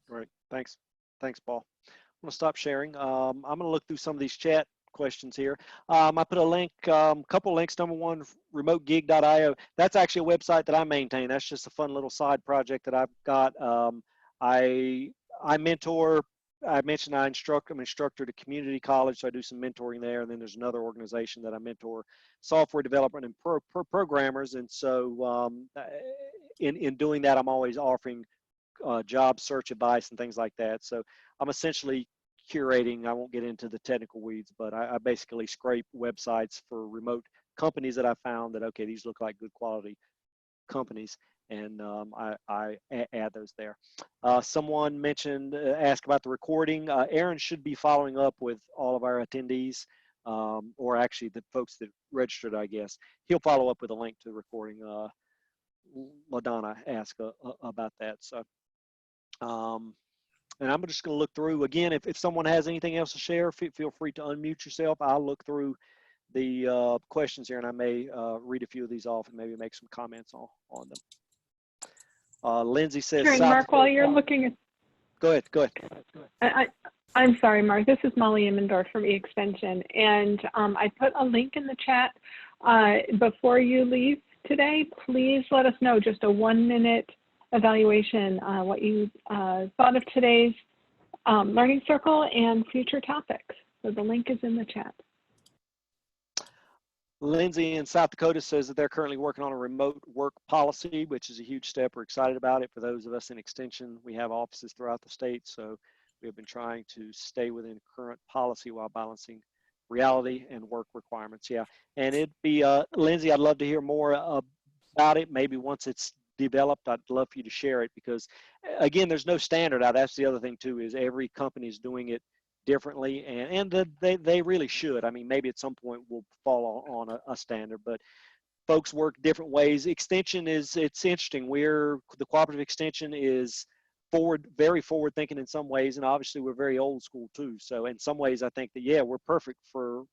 All right, thanks Paul. I'm going to stop sharing. I'm going to look through some of these chat questions here. I put a link, couple links. Number one, remotegig.io. That's actually a website that I maintain. That's just a fun little side project that I've got. I mentor. I mentioned I'm an instructor at a community college, so I do some mentoring there. And then there's another organization that I mentor software development and programmers. And so in doing that, I'm always offering job search advice and things like that. So I'm essentially curating. I won't get into the technical weeds, but I basically scrape websites for remote companies that I found that, okay, these look like good quality companies, and I add those there. Someone asked about the recording. Aaron should be following up with all of our attendees, or actually the folks that registered, I guess. He'll follow up with a link to the recording. LaDonna asked about that. So, and I'm just going to look through again. If someone has anything else to share, feel free to unmute yourself. I'll look through the questions here, and I may read a few of these off and maybe make some comments on them. Lindsay says, sure, Mark, while you're looking at... Go ahead. I'm sorry, Mark. This is Molly Immendorf from eXtension, and I put a link in the chat. Before you leave today, please let us know, just a 1-minute evaluation, what you thought of today's learning circle and future topics. So the link is in the chat. Lindsay in South Dakota says that they're currently working on a remote work policy, which is a huge step. We're excited about it. For those of us in Extension, we have offices throughout the state, so we have been trying to stay within current policy while balancing reality and work requirements. Yeah, and it'd be, Lindsay, I'd love to hear more about it. Maybe once it's developed, I'd love for you to share it, because again, there's no standard out. That's the other thing too, is every company is doing it differently, and they really should. I mean, maybe at some point we'll fall on a standard, but folks work different ways. Extension it's interesting. The cooperative extension is very forward thinking in some ways, and obviously we're very old school too. So in some ways, I think that, yeah, we're perfect for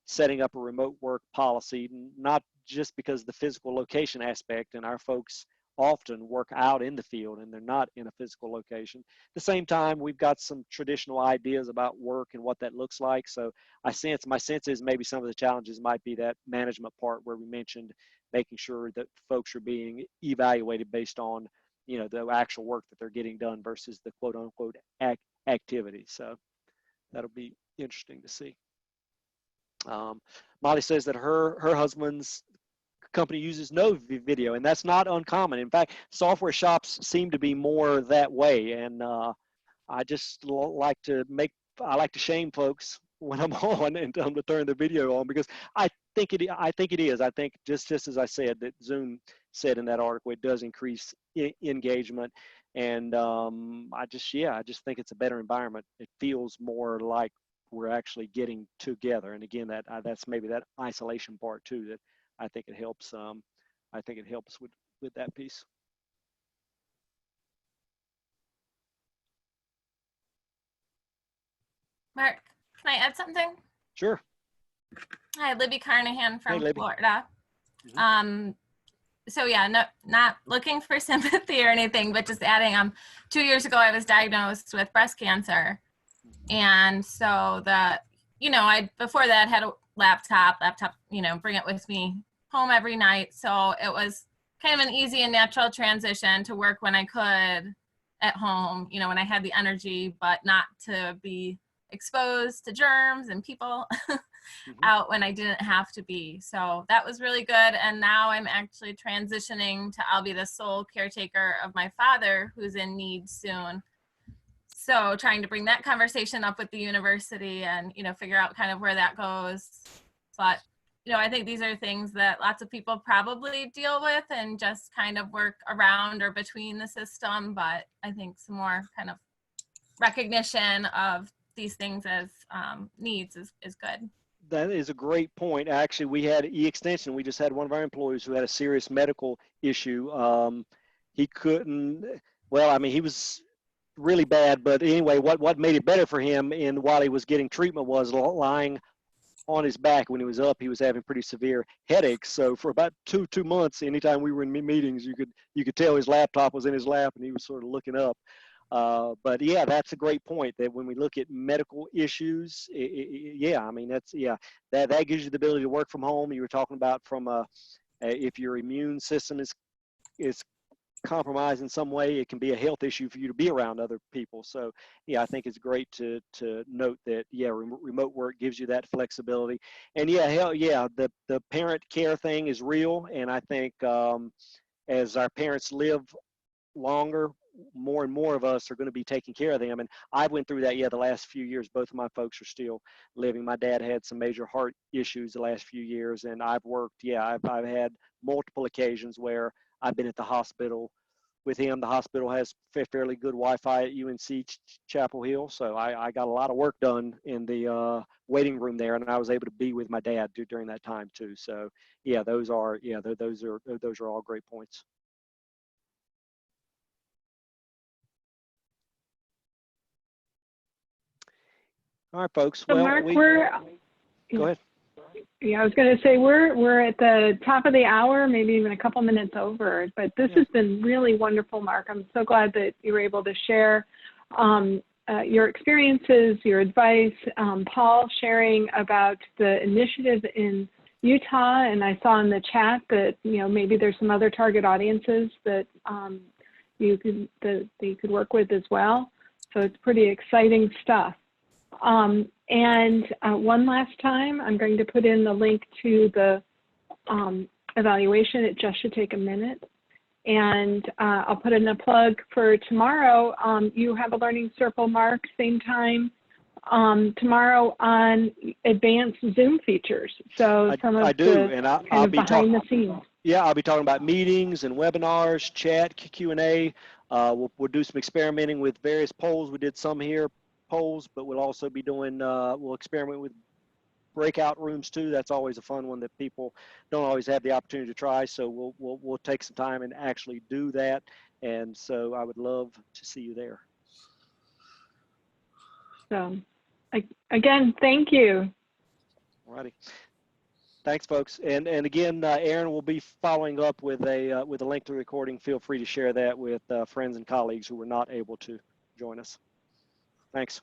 setting up a remote work policy, not just because of the physical location aspect, and our folks often work out in the field and they're not in a physical location. At the same time, we've got some traditional ideas about work and what that looks like. So my sense is maybe some of the challenges might be that management part where we mentioned making sure that folks are being evaluated based on, the actual work that they're getting done versus the quote unquote activity. So that'll be interesting to see. Molly says that her husband's company uses no video, and that's not uncommon. In fact, software shops seem to be more that way, and I just like to shame folks when I'm on and tell them to turn the video on, because I think it is. I think just as I said, that Zoom said in that article, it does increase engagement, and I just think it's a better environment. It feels more like we're actually getting together. And again, that's maybe that isolation part too, that I think it helps. I think it helps with that piece. Mark, can I add something? Sure. Hi, Libby Carnahan from Hey, Libby. Florida. So yeah, not looking for sympathy or anything, but just adding, 2 years ago, I was diagnosed with breast cancer. And so I before that had a laptop, bring it with me home every night. So it was kind of an easy and natural transition to work when I could at home, when I had the energy, but not to be exposed to germs and people out when I didn't have to be. So that was really good. And now I'm actually transitioning to, I'll be the sole caretaker of my father who's in need soon. So trying to bring that conversation up with the university and, figure out kind of where that goes. But, I think these are things that lots of people probably deal with and just kind of work around or between the system. But I think some more kind of recognition of these things as needs is good. That is a great point. Actually, we had E-Extension. We just had one of our employees who had a serious medical issue. He couldn't, he was really bad, but anyway, what made it better for him while he was getting treatment was lying on his back. When he was up, he was having pretty severe headaches. So for about two months, anytime we were in meetings, you could tell his laptop was in his lap and he was sort of looking up. But yeah, that's a great point, that when we look at medical issues, that gives you the ability to work from home. You were talking about if your immune system is compromised in some way, it can be a health issue for you to be around other people. So yeah, I think it's great to note that, remote work gives you that flexibility. And the parent care thing is real. And I think as our parents live longer, more and more of us are going to be taking care of them. And I went through that, the last few years. Both of my folks are still living. My dad had some major heart issues the last few years, and I've worked, I've had multiple occasions where I've been at the hospital with him. The hospital has fairly good Wi-Fi at UNC Chapel Hill, so I got a lot of work done in the waiting room there, and I was able to be with my dad during that time too. So those are all great points. All right, folks. So Well, Mark, go ahead. Yeah, I was going to say we're at the top of the hour, maybe even a couple minutes over. But this has been really wonderful, Mark. I'm so glad that you were able to share your experiences, your advice. Paul sharing about the initiative in Utah, and I saw in the chat that maybe there's some other target audiences that you could work with as well. So it's pretty exciting stuff. And one last time, I'm going to put in the link to the evaluation. It just should take a minute. And I'll put in a plug for tomorrow. You have a learning circle, Mark, same time tomorrow on advanced Zoom features. So I do, and I'll be behind the scenes. Yeah, I'll be talking about meetings and webinars, chat, Q&A. We'll do some experimenting with various polls. We did some here. Polls, but we'll also be doing, we'll experiment with breakout rooms too. That's always a fun one that people don't always have the opportunity to try. So we'll take some time and actually do that. And so I would love to see you there. So again, thank you. All righty. Thanks, folks. And again, Aaron will be following up with a link to the recording. Feel free to share that with friends and colleagues who were not able to join us. Thanks.